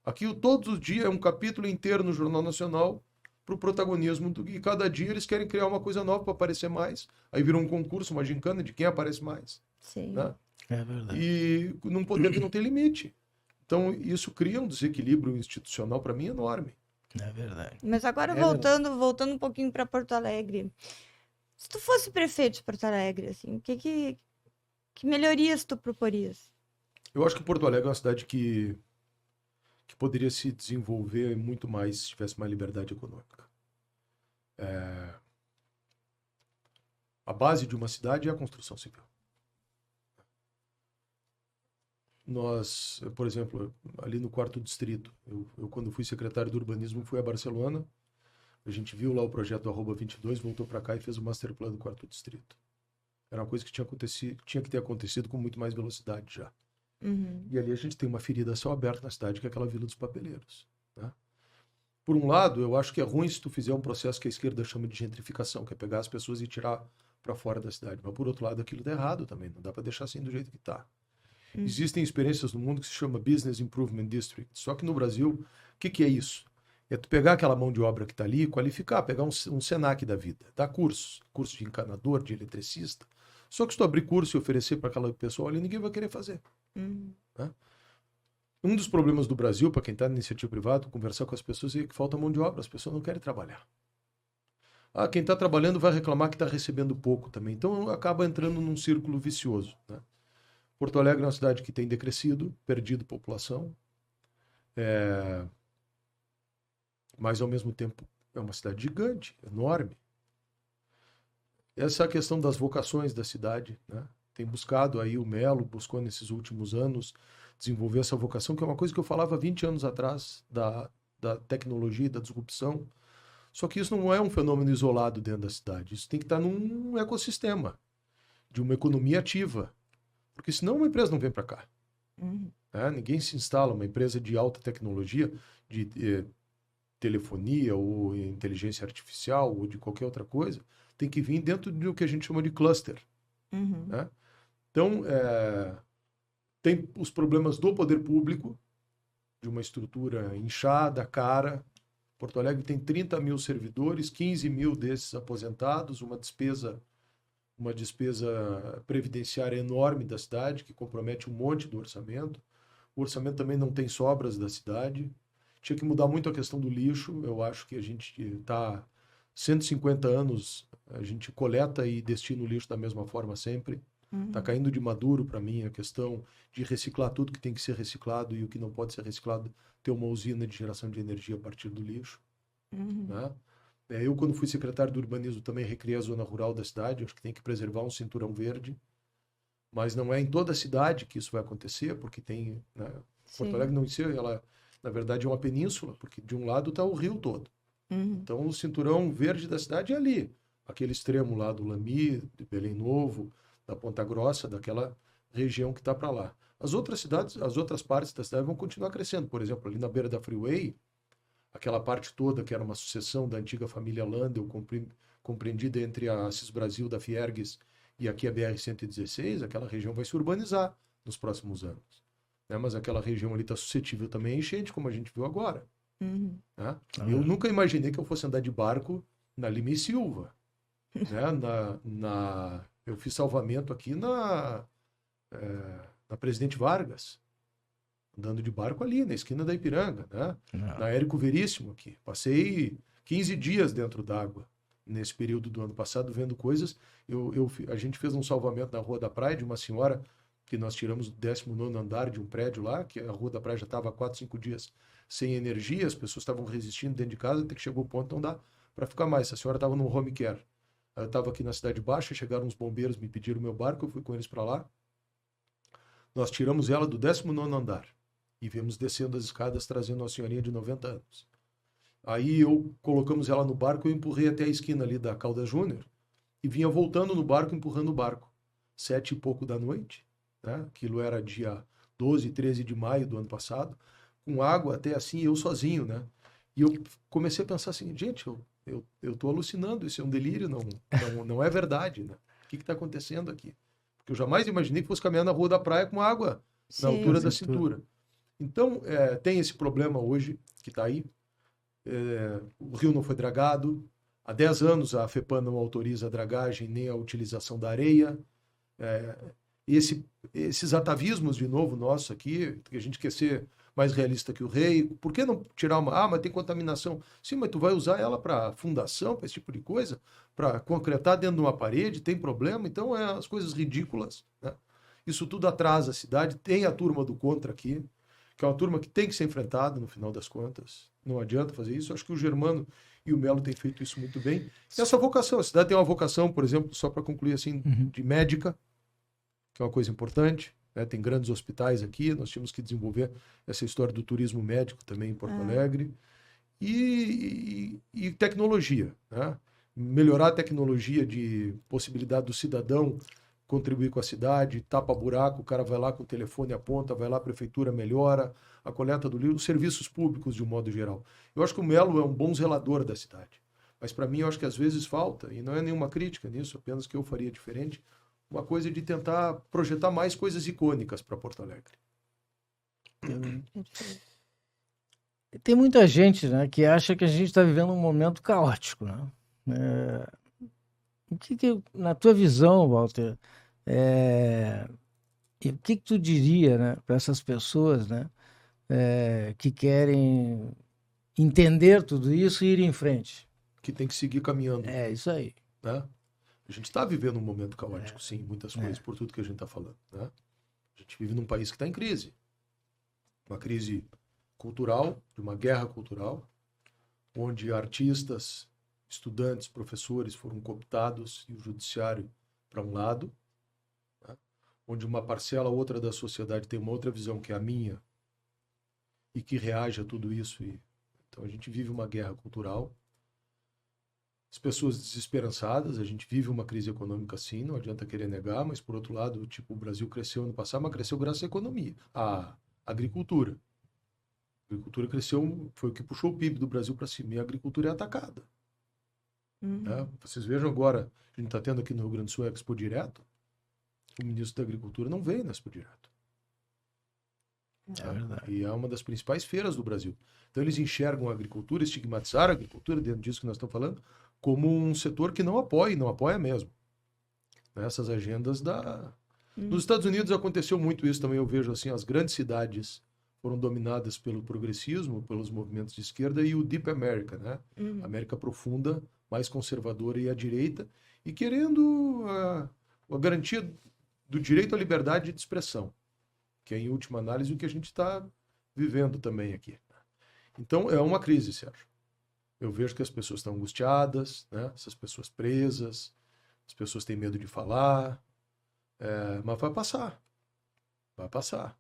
Aqui todos os dias é um capítulo inteiro no Jornal Nacional para o protagonismo, e cada dia eles querem criar uma coisa nova para aparecer mais. Aí virou um concurso, uma gincana de quem aparece mais. Sim. Né? É verdade. E num poder que não tem limite. Então isso cria um desequilíbrio institucional para mim enorme. É verdade. Mas agora voltando um pouquinho para Porto Alegre. Se tu fosse prefeito de Porto Alegre, assim, que melhorias tu proporias? Eu acho que Porto Alegre é uma cidade que poderia se desenvolver muito mais se tivesse mais liberdade econômica. A base de uma cidade é a construção civil. Nós, por exemplo, ali no 4º distrito, eu quando fui secretário do urbanismo fui a Barcelona, a gente viu lá o projeto do Arroba 22, voltou para cá e fez o master plan do 4º distrito. Era uma coisa que tinha que ter acontecido com muito mais velocidade já. E ali a gente tem uma ferida a céu aberto na cidade, que é aquela Vila dos Papeleiros. Né? Por um lado, eu acho que é ruim se tu fizer um processo que a esquerda chama de gentrificação, que é pegar as pessoas e tirar para fora da cidade. Mas por outro lado, aquilo dá errado também, não dá para deixar assim do jeito que está. Existem experiências no mundo que se chama Business Improvement District. Só que no Brasil, o que é isso? É tu pegar aquela mão de obra que está ali e qualificar, pegar um Senac da vida, dar curso de encanador, de eletricista. Só que se tu abrir curso e oferecer para aquela pessoa ali, ninguém vai querer fazer. Né? Um dos problemas do Brasil, para quem está na iniciativa privada, conversar com as pessoas, é que falta mão de obra, as pessoas não querem trabalhar. Quem está trabalhando vai reclamar que está recebendo pouco também. Então acaba entrando num círculo vicioso. Né? Porto Alegre é uma cidade que tem decrescido, perdido população, mas ao mesmo tempo é uma cidade gigante, enorme. Essa é a questão das vocações da cidade, né? Tem buscado aí, o Melo buscou nesses últimos anos desenvolver essa vocação, que é uma coisa que eu falava 20 anos atrás, da tecnologia, da disrupção. Só que isso não é um fenômeno isolado dentro da cidade, isso tem que estar num ecossistema de uma economia ativa, porque senão uma empresa não vem para cá. Ninguém se instala, uma empresa de alta tecnologia, de telefonia ou inteligência artificial ou de qualquer outra coisa, tem que vir dentro do que a gente chama de cluster. Né? Então, tem os problemas do poder público, de uma estrutura inchada, cara. Porto Alegre tem 30 mil servidores, 15 mil desses aposentados, uma despesa previdenciária enorme da cidade, que compromete um monte do orçamento. O orçamento também não tem sobras da cidade. Tinha que mudar muito a questão do lixo. Eu acho que a gente está 150 anos a gente coleta e destina o lixo da mesma forma sempre. Está caindo de maduro para mim a questão de reciclar tudo que tem que ser reciclado e o que não pode ser reciclado, ter uma usina de geração de energia a partir do lixo. Né? Eu, quando fui secretário do urbanismo, também recriei a zona rural da cidade. Acho que tem que preservar um cinturão verde. Mas não é em toda a cidade que isso vai acontecer, porque tem... Né? Porto Alegre não sei, ela, na verdade, é uma península, porque de um lado está o rio todo. Então, o cinturão verde da cidade é ali. Aquele extremo lá do Lami, de Belém Novo, da Ponta Grossa, daquela região que está para lá. As outras cidades, as outras partes da cidade vão continuar crescendo. Por exemplo, ali na beira da Freeway, aquela parte toda que era uma sucessão da antiga família Landel, compreendida entre a Assis Brasil, da Fiergues, e aqui a BR-116, aquela região vai se urbanizar nos próximos anos. Né? Mas aquela região ali está suscetível também a enchente, como a gente viu agora. Né? Eu nunca imaginei que eu fosse andar de barco na Lima e Silva. Né? Eu fiz salvamento aqui na Presidente Vargas, andando de barco ali, na esquina da Ipiranga, né? Na Érico Veríssimo aqui. Passei 15 dias dentro d'água nesse período do ano passado, vendo coisas. A gente fez um salvamento na Rua da Praia de uma senhora que nós tiramos do 19º andar de um prédio lá, que a Rua da Praia já estava há 4, 5 dias sem energia, as pessoas estavam resistindo dentro de casa, até que chegou o ponto não dá para ficar mais. A senhora estava no home care. Eu estava aqui na Cidade Baixa, chegaram uns bombeiros, me pediram meu barco, eu fui com eles para lá. Nós tiramos ela do 19º andar e viemos descendo as escadas, trazendo uma senhorinha de 90 anos. Aí colocamos ela no barco, eu empurrei até a esquina ali da Caldas Júnior e vinha voltando no barco, empurrando o barco. 7 e pouco da noite, né? Aquilo era dia 12, 13 de maio do ano passado, com água até assim, eu sozinho, né? E eu comecei a pensar assim, gente, eu tô alucinando, isso é um delírio, não é verdade, né? O que está acontecendo aqui? Porque eu jamais imaginei que fosse caminhar na Rua da Praia com água na altura da cintura. Então, tem esse problema hoje que está aí. O rio não foi dragado. Há 10 anos a FEPAM não autoriza a dragagem nem a utilização da areia. Esses atavismos, de novo, nosso aqui, que a gente quer ser mais realista que o rei. Por que não tirar uma... Ah, mas tem contaminação. Sim, mas tu vai usar ela para fundação, para esse tipo de coisa, para concretar dentro de uma parede, tem problema. Então, as coisas ridículas. Né? Isso tudo atrasa a cidade. Tem a turma do contra aqui, que é uma turma que tem que ser enfrentada, no final das contas. Não adianta fazer isso. Acho que o Germano e o Melo têm feito isso muito bem. E essa vocação, a cidade tem uma vocação, por exemplo, só para concluir assim, de médica, que é uma coisa importante. Né? Tem grandes hospitais aqui, nós tínhamos que desenvolver essa história do turismo médico também em Porto Alegre. E tecnologia. Né? Melhorar a tecnologia de possibilidade do cidadão contribuir com a cidade, tapa buraco, o cara vai lá com o telefone aponta, vai lá, a prefeitura melhora, a coleta do lixo, os serviços públicos de um modo geral. Eu acho que o Melo é um bom zelador da cidade. Mas para mim eu acho que às vezes falta, e não é nenhuma crítica nisso, apenas que eu faria diferente, uma coisa de tentar projetar mais coisas icônicas para Porto Alegre. Tem muita gente, né, que acha que a gente está vivendo um momento caótico, né? Na tua visão, Walter, e o que tu diria, né, para essas pessoas, né, que querem entender tudo isso e ir em frente? Que tem que seguir caminhando. É, isso aí. Né? A gente está vivendo um momento caótico, sim, muitas coisas, por tudo que a gente está falando. Né? A gente vive num país que está em crise. Uma crise cultural, de uma guerra cultural, onde artistas, estudantes, professores foram cooptados e o judiciário para um lado, né? Onde uma parcela ou outra da sociedade tem uma outra visão que é a minha e que reage a tudo isso. Então a gente vive uma guerra cultural, as pessoas desesperançadas, a gente vive uma crise econômica sim, não adianta querer negar, mas por outro lado, tipo, o Brasil cresceu ano passado, mas cresceu graças à economia, à agricultura. A agricultura cresceu, foi o que puxou o PIB do Brasil para cima, e a agricultura é atacada. Né? Vocês vejam agora, a gente está tendo aqui no Rio Grande do Sul a Expo Direto, o ministro da Agricultura não veio na Expo Direto. E é uma das principais feiras do Brasil. Então eles enxergam a agricultura, estigmatizaram a agricultura, dentro disso que nós estamos falando, como um setor que não apoia mesmo. Essas agendas da... Nos Estados Unidos aconteceu muito isso também, eu vejo assim, as grandes cidades foram dominadas pelo progressismo, pelos movimentos de esquerda e o Deep America, né? América Profunda mais conservadora e à direita, e querendo a garantia do direito à liberdade de expressão, que é, em última análise, o que a gente está vivendo também aqui. Então, é uma crise, Sérgio. Eu vejo que as pessoas estão angustiadas, né? Essas pessoas presas, as pessoas têm medo de falar, mas vai passar. Vai passar.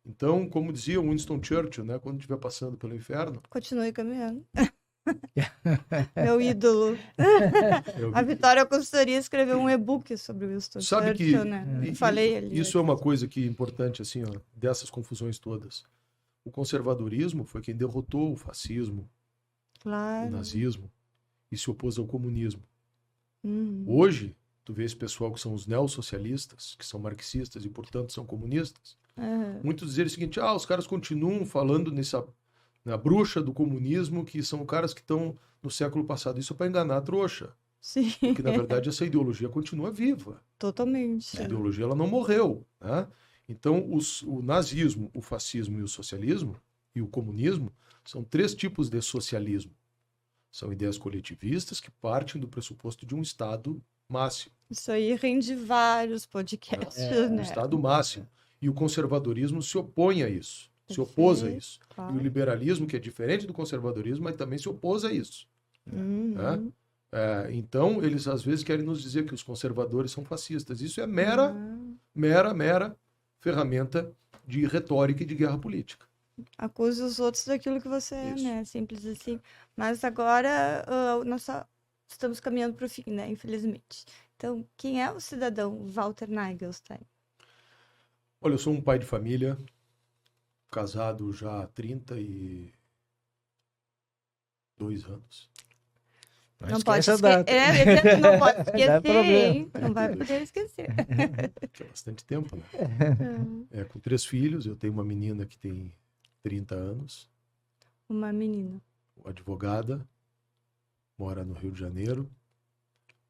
Então, como dizia Winston Churchill, né? Quando estiver passando pelo inferno... Continue caminhando. Meu ídolo. eu- A Vitória Consultoria escreveu um e-book sobre o Winston Sabe que Churchill, né? Eu falei ali. isso é uma coisa que é importante, assim, ó, dessas confusões todas. O conservadorismo foi quem derrotou o fascismo, o Claro. nazismo, e se opôs ao comunismo. Uhum. Hoje, tu vê esse pessoal que são os neossocialistas, que são marxistas e, portanto, são comunistas. Uhum. Muitos dizem o seguinte, os caras continuam falando na bruxa do comunismo, que são caras que estão no século passado. Isso é para enganar a trouxa. Sim, Porque, na verdade, essa ideologia continua viva. totalmente. A ideologia ela não morreu. Né? Então, o nazismo, o fascismo e o socialismo, e o comunismo, são 3 tipos de socialismo. São ideias coletivistas que partem do pressuposto de um Estado máximo. Isso aí rende vários podcasts, Um né? Estado máximo. E o conservadorismo se opõe a isso. Se opôs a Perfeito, isso. E o claro. liberalismo, que é diferente do conservadorismo, mas também se opôs a isso. Uhum. Né? Então, eles às vezes querem nos dizer que os conservadores são fascistas. Isso é mera ferramenta de retórica e de guerra política. Acuse os outros daquilo que você é, Isso. né? Simples assim. Mas agora estamos caminhando para o fim, né? Infelizmente. Então, quem é o cidadão Walter Nagelstein? Olha, eu sou um pai de família, casado já há 32 anos. Não pode esquece a esquecer. data. Não pode Dá esquecer, problema. hein? Não vai poder esquecer. Que é bastante tempo, né? Hum. Com 3 filhos, eu tenho uma menina que tem 30 anos, Uma menina. advogada, mora no Rio de Janeiro.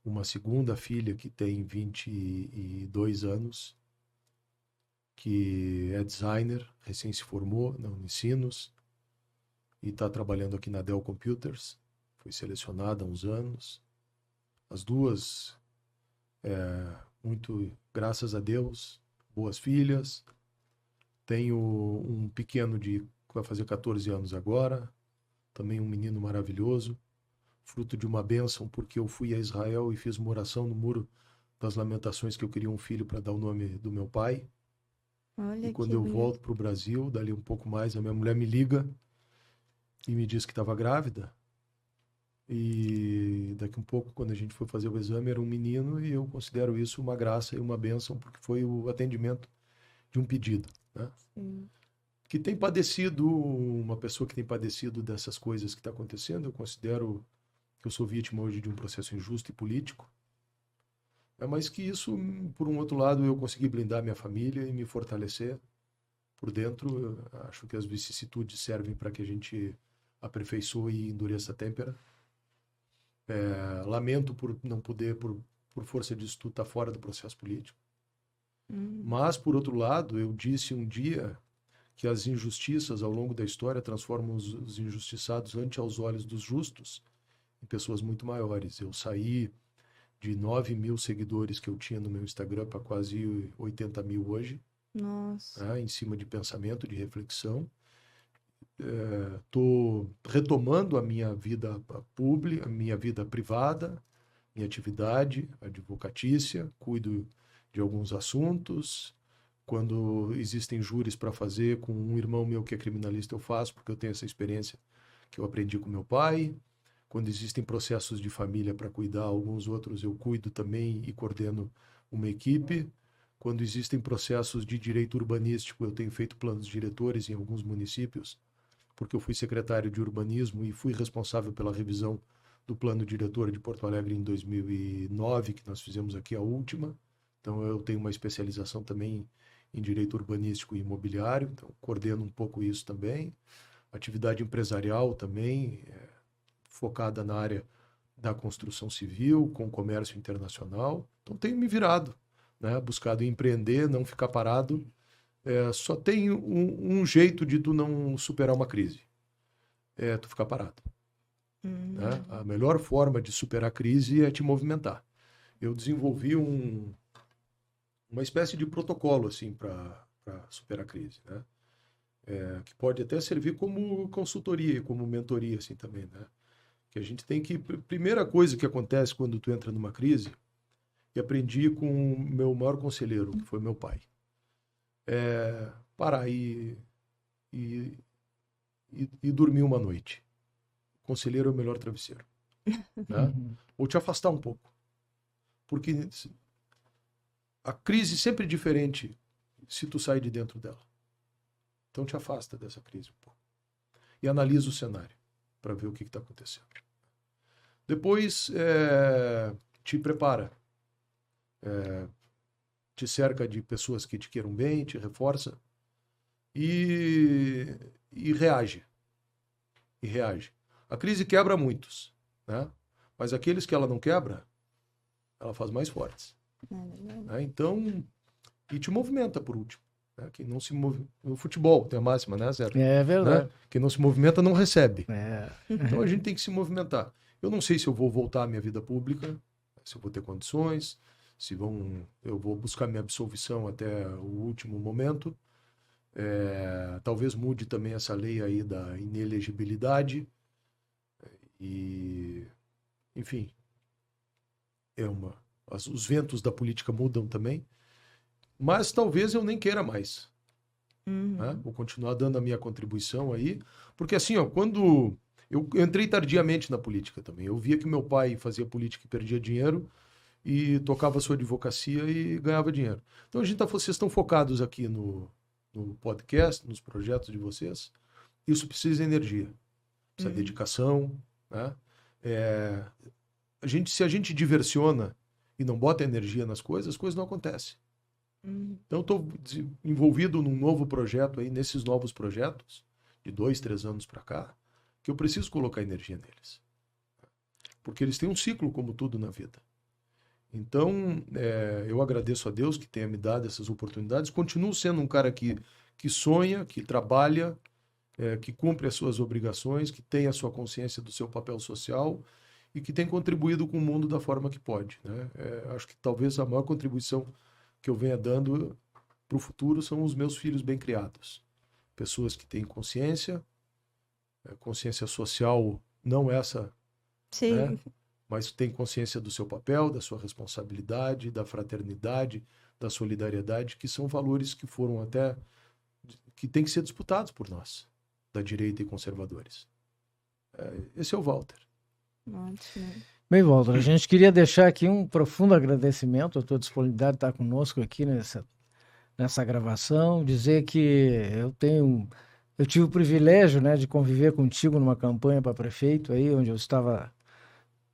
Uma segunda filha que tem 22 anos, que é designer, recém se formou na Unicinos e está trabalhando aqui na Dell Computers. Foi selecionada há uns anos. As duas, muito, graças a Deus, boas filhas. Tenho um pequeno que vai fazer 14 anos agora, também um menino maravilhoso, fruto de uma bênção, porque eu fui a Israel e fiz uma oração no Muro das Lamentações que eu queria um filho para dar o nome do meu pai. Olha E quando que eu bonito. volto para o Brasil, dali um pouco mais, a minha mulher me liga e me diz que estava grávida. E daqui um pouco, quando a gente foi fazer o exame, era um menino, e eu considero isso uma graça e uma bênção, porque foi o atendimento de um pedido, né? Sim. Que tem padecido, uma pessoa que tem padecido dessas coisas que está acontecendo, eu considero que eu sou vítima hoje de um processo injusto e político, mas que isso, por um outro lado, eu consegui blindar minha família e me fortalecer por dentro. Eu acho que as vicissitudes servem para que a gente aperfeiçoe e endureça a têmpera. Lamento por não poder, por força disso tudo, estar fora do processo político. Mas, por outro lado, eu disse um dia que as injustiças ao longo da história transformam os injustiçados ante aos olhos dos justos em pessoas muito maiores. Eu saí de 9 mil seguidores que eu tinha no meu Instagram para quase 80 mil hoje. Nossa. Em cima de pensamento, de reflexão. Estou retomando a minha vida pública, a minha vida privada, minha atividade advocatícia, cuido de alguns assuntos. Quando existem júris para fazer com um irmão meu que é criminalista, eu faço, porque eu tenho essa experiência que eu aprendi com meu pai. Quando existem processos de família para cuidar, alguns outros eu cuido também e coordeno uma equipe. Quando existem processos de direito urbanístico, eu tenho feito planos diretores em alguns municípios, porque eu fui secretário de urbanismo e fui responsável pela revisão do plano diretor de Porto Alegre em 2009, que nós fizemos aqui a última. Então eu tenho uma especialização também em direito urbanístico e imobiliário, então coordeno um pouco isso também. Atividade empresarial também, focada na área da construção civil, com comércio internacional. Então tenho me virado, né? Buscado empreender, não ficar parado. Só tem um jeito de tu não superar uma crise. Tu ficar parado. Né? A melhor forma de superar a crise é te movimentar. Eu desenvolvi uma espécie de protocolo assim para superar a crise, né? Que pode até servir como consultoria, como mentoria assim também, né? Que a gente tem que... Primeira coisa que acontece quando tu entra numa crise, e aprendi com o meu maior conselheiro, que foi meu pai, parar e dormir uma noite. O conselheiro é o melhor travesseiro. Né? Ou te afastar um pouco. Porque a crise sempre é diferente se tu sai de dentro dela. Então te afasta dessa crise um pouco. E analisa o cenário para ver o que está acontecendo. Depois te prepara. Te cerca de pessoas que te queiram bem, te reforça. E reage. E reage. A crise quebra muitos, né? Mas aqueles que ela não quebra, ela faz mais fortes. Né? Então, e te movimenta por último. Né? Quem não se move... No futebol tem a máxima, né, Zé? É verdade. Né? Quem não se movimenta não recebe. É. Então a gente tem que se movimentar. Eu não sei se eu vou voltar à minha vida pública, se eu vou ter condições, eu vou buscar minha absolvição até o último momento. Talvez mude também essa lei aí da inelegibilidade. E, enfim, os ventos da política mudam também. Mas talvez eu nem queira mais. Né? Vou continuar dando a minha contribuição aí. Porque assim, ó, quando eu entrei tardiamente na política também, eu via que meu pai fazia política e perdia dinheiro e tocava sua advocacia e ganhava dinheiro. Então vocês estão focados aqui no podcast, nos projetos de vocês. Isso precisa de energia, precisa de dedicação. Né? Se a gente diversiona e não bota energia nas coisas, as coisas não acontecem. Então, estou envolvido num novo projeto aí, nesses novos projetos, de 2, 3 anos para cá, que eu preciso colocar energia neles. Porque eles têm um ciclo, como tudo na vida. Então, eu agradeço a Deus que tenha me dado essas oportunidades. Continuo sendo um cara que sonha, que trabalha, que cumpre as suas obrigações, que tem a sua consciência do seu papel social e que tem contribuído com o mundo da forma que pode. Né? Acho que talvez a maior contribuição que eu venha dando para o futuro são os meus filhos bem criados. Pessoas que têm consciência social, não essa, Sim. Né? Mas têm consciência do seu papel, da sua responsabilidade, da fraternidade, da solidariedade, que são valores que foram até... que têm que ser disputados por nós, da direita e conservadores. Esse é o Walter. Ótimo. Bem, Walter, a gente queria deixar aqui um profundo agradecimento à tua disponibilidade de estar conosco aqui nessa gravação, dizer que eu tive o privilégio, né, de conviver contigo numa campanha para prefeito aí, onde eu estava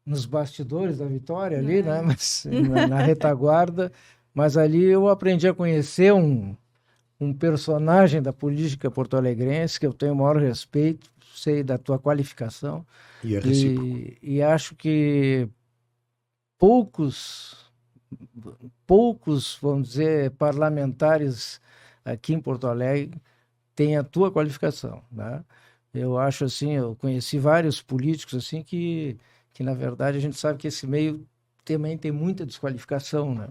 nos bastidores da vitória ali, né, mas na retaguarda, mas ali eu aprendi a conhecer um personagem da política porto-alegrense que eu tenho o maior respeito, sei da tua qualificação. E é recíproco. E acho que poucos, vamos dizer, parlamentares aqui em Porto Alegre têm a tua qualificação, né? Eu acho assim, eu conheci vários políticos assim que na verdade a gente sabe que esse meio também tem muita desqualificação, né?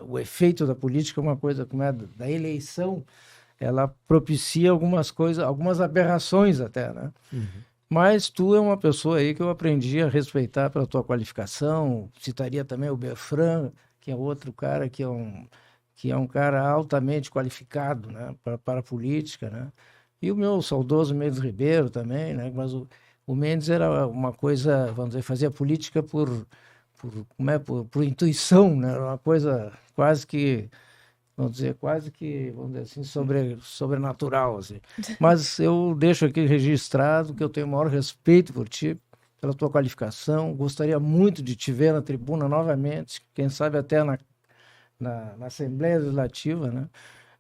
O efeito da política é uma coisa como da eleição, ela propicia algumas coisas, algumas aberrações até, né? Mas tu é uma pessoa aí que eu aprendi a respeitar pela tua qualificação. Citaria também o Berfran, que é outro cara que é um cara altamente qualificado, né, para a política, né? E o meu saudoso Mendes Ribeiro também, né? Mas o Mendes era uma coisa, vamos dizer, fazia política por intuição, né? Uma coisa quase que assim, sobrenatural, assim. Mas eu deixo aqui registrado que eu tenho o maior respeito por ti, pela tua qualificação. Gostaria muito de te ver na tribuna novamente, quem sabe até na Assembleia Legislativa, né?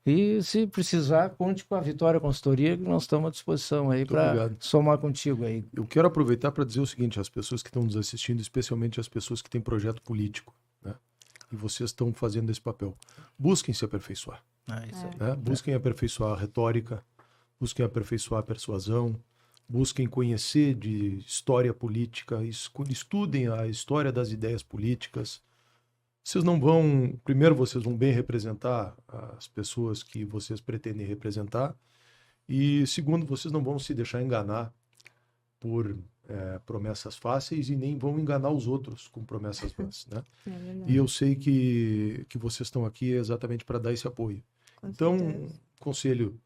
E se precisar, conte com a Vitória Consultoria, que nós estamos à disposição aí para somar contigo aí. Eu quero aproveitar para dizer o seguinte às pessoas que estão nos assistindo, especialmente as pessoas que têm projeto político, né? E vocês estão fazendo esse papel. Busquem se aperfeiçoar. Isso aí. Né? Busquem aperfeiçoar a retórica, busquem aperfeiçoar a persuasão, busquem conhecer de história política, estudem a história das ideias políticas. Primeiro vocês vão bem representar as pessoas que vocês pretendem representar, e segundo, vocês não vão se deixar enganar por promessas fáceis e nem vão enganar os outros com promessas vãs, né? E eu sei que vocês estão aqui exatamente para dar esse apoio. Então, conselho,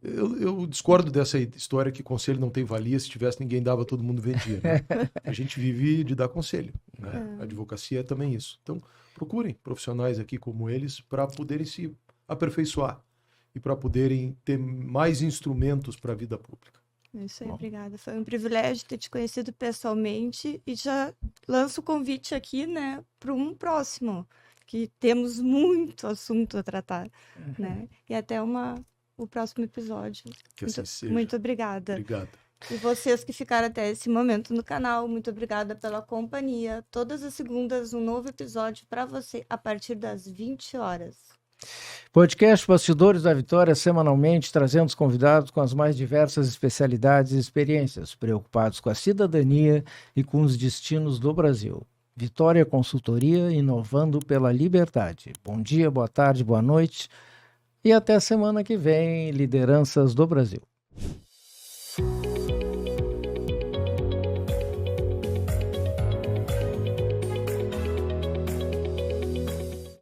eu discordo dessa história que conselho não tem valia, se tivesse ninguém dava, todo mundo vendia, né? A gente vive de dar conselho, né? A advocacia é também isso. Então, procurem profissionais aqui como eles para poderem se aperfeiçoar e para poderem ter mais instrumentos para a vida pública. Isso aí, obrigada. Foi um privilégio ter te conhecido pessoalmente e já lanço o convite aqui, né, para um próximo, que temos muito assunto a tratar, né? E até o próximo episódio. Que assim seja. Muito obrigada. Obrigado. E vocês que ficaram até esse momento no canal, muito obrigada pela companhia. Todas as segundas, um novo episódio para você a partir das 20 horas. Podcast Bastidores da Vitória, semanalmente trazendo os convidados com as mais diversas especialidades e experiências, preocupados com a cidadania e com os destinos do Brasil. Vitória Consultoria, inovando pela liberdade. Bom dia, boa tarde, boa noite e até a semana que vem, Lideranças do Brasil.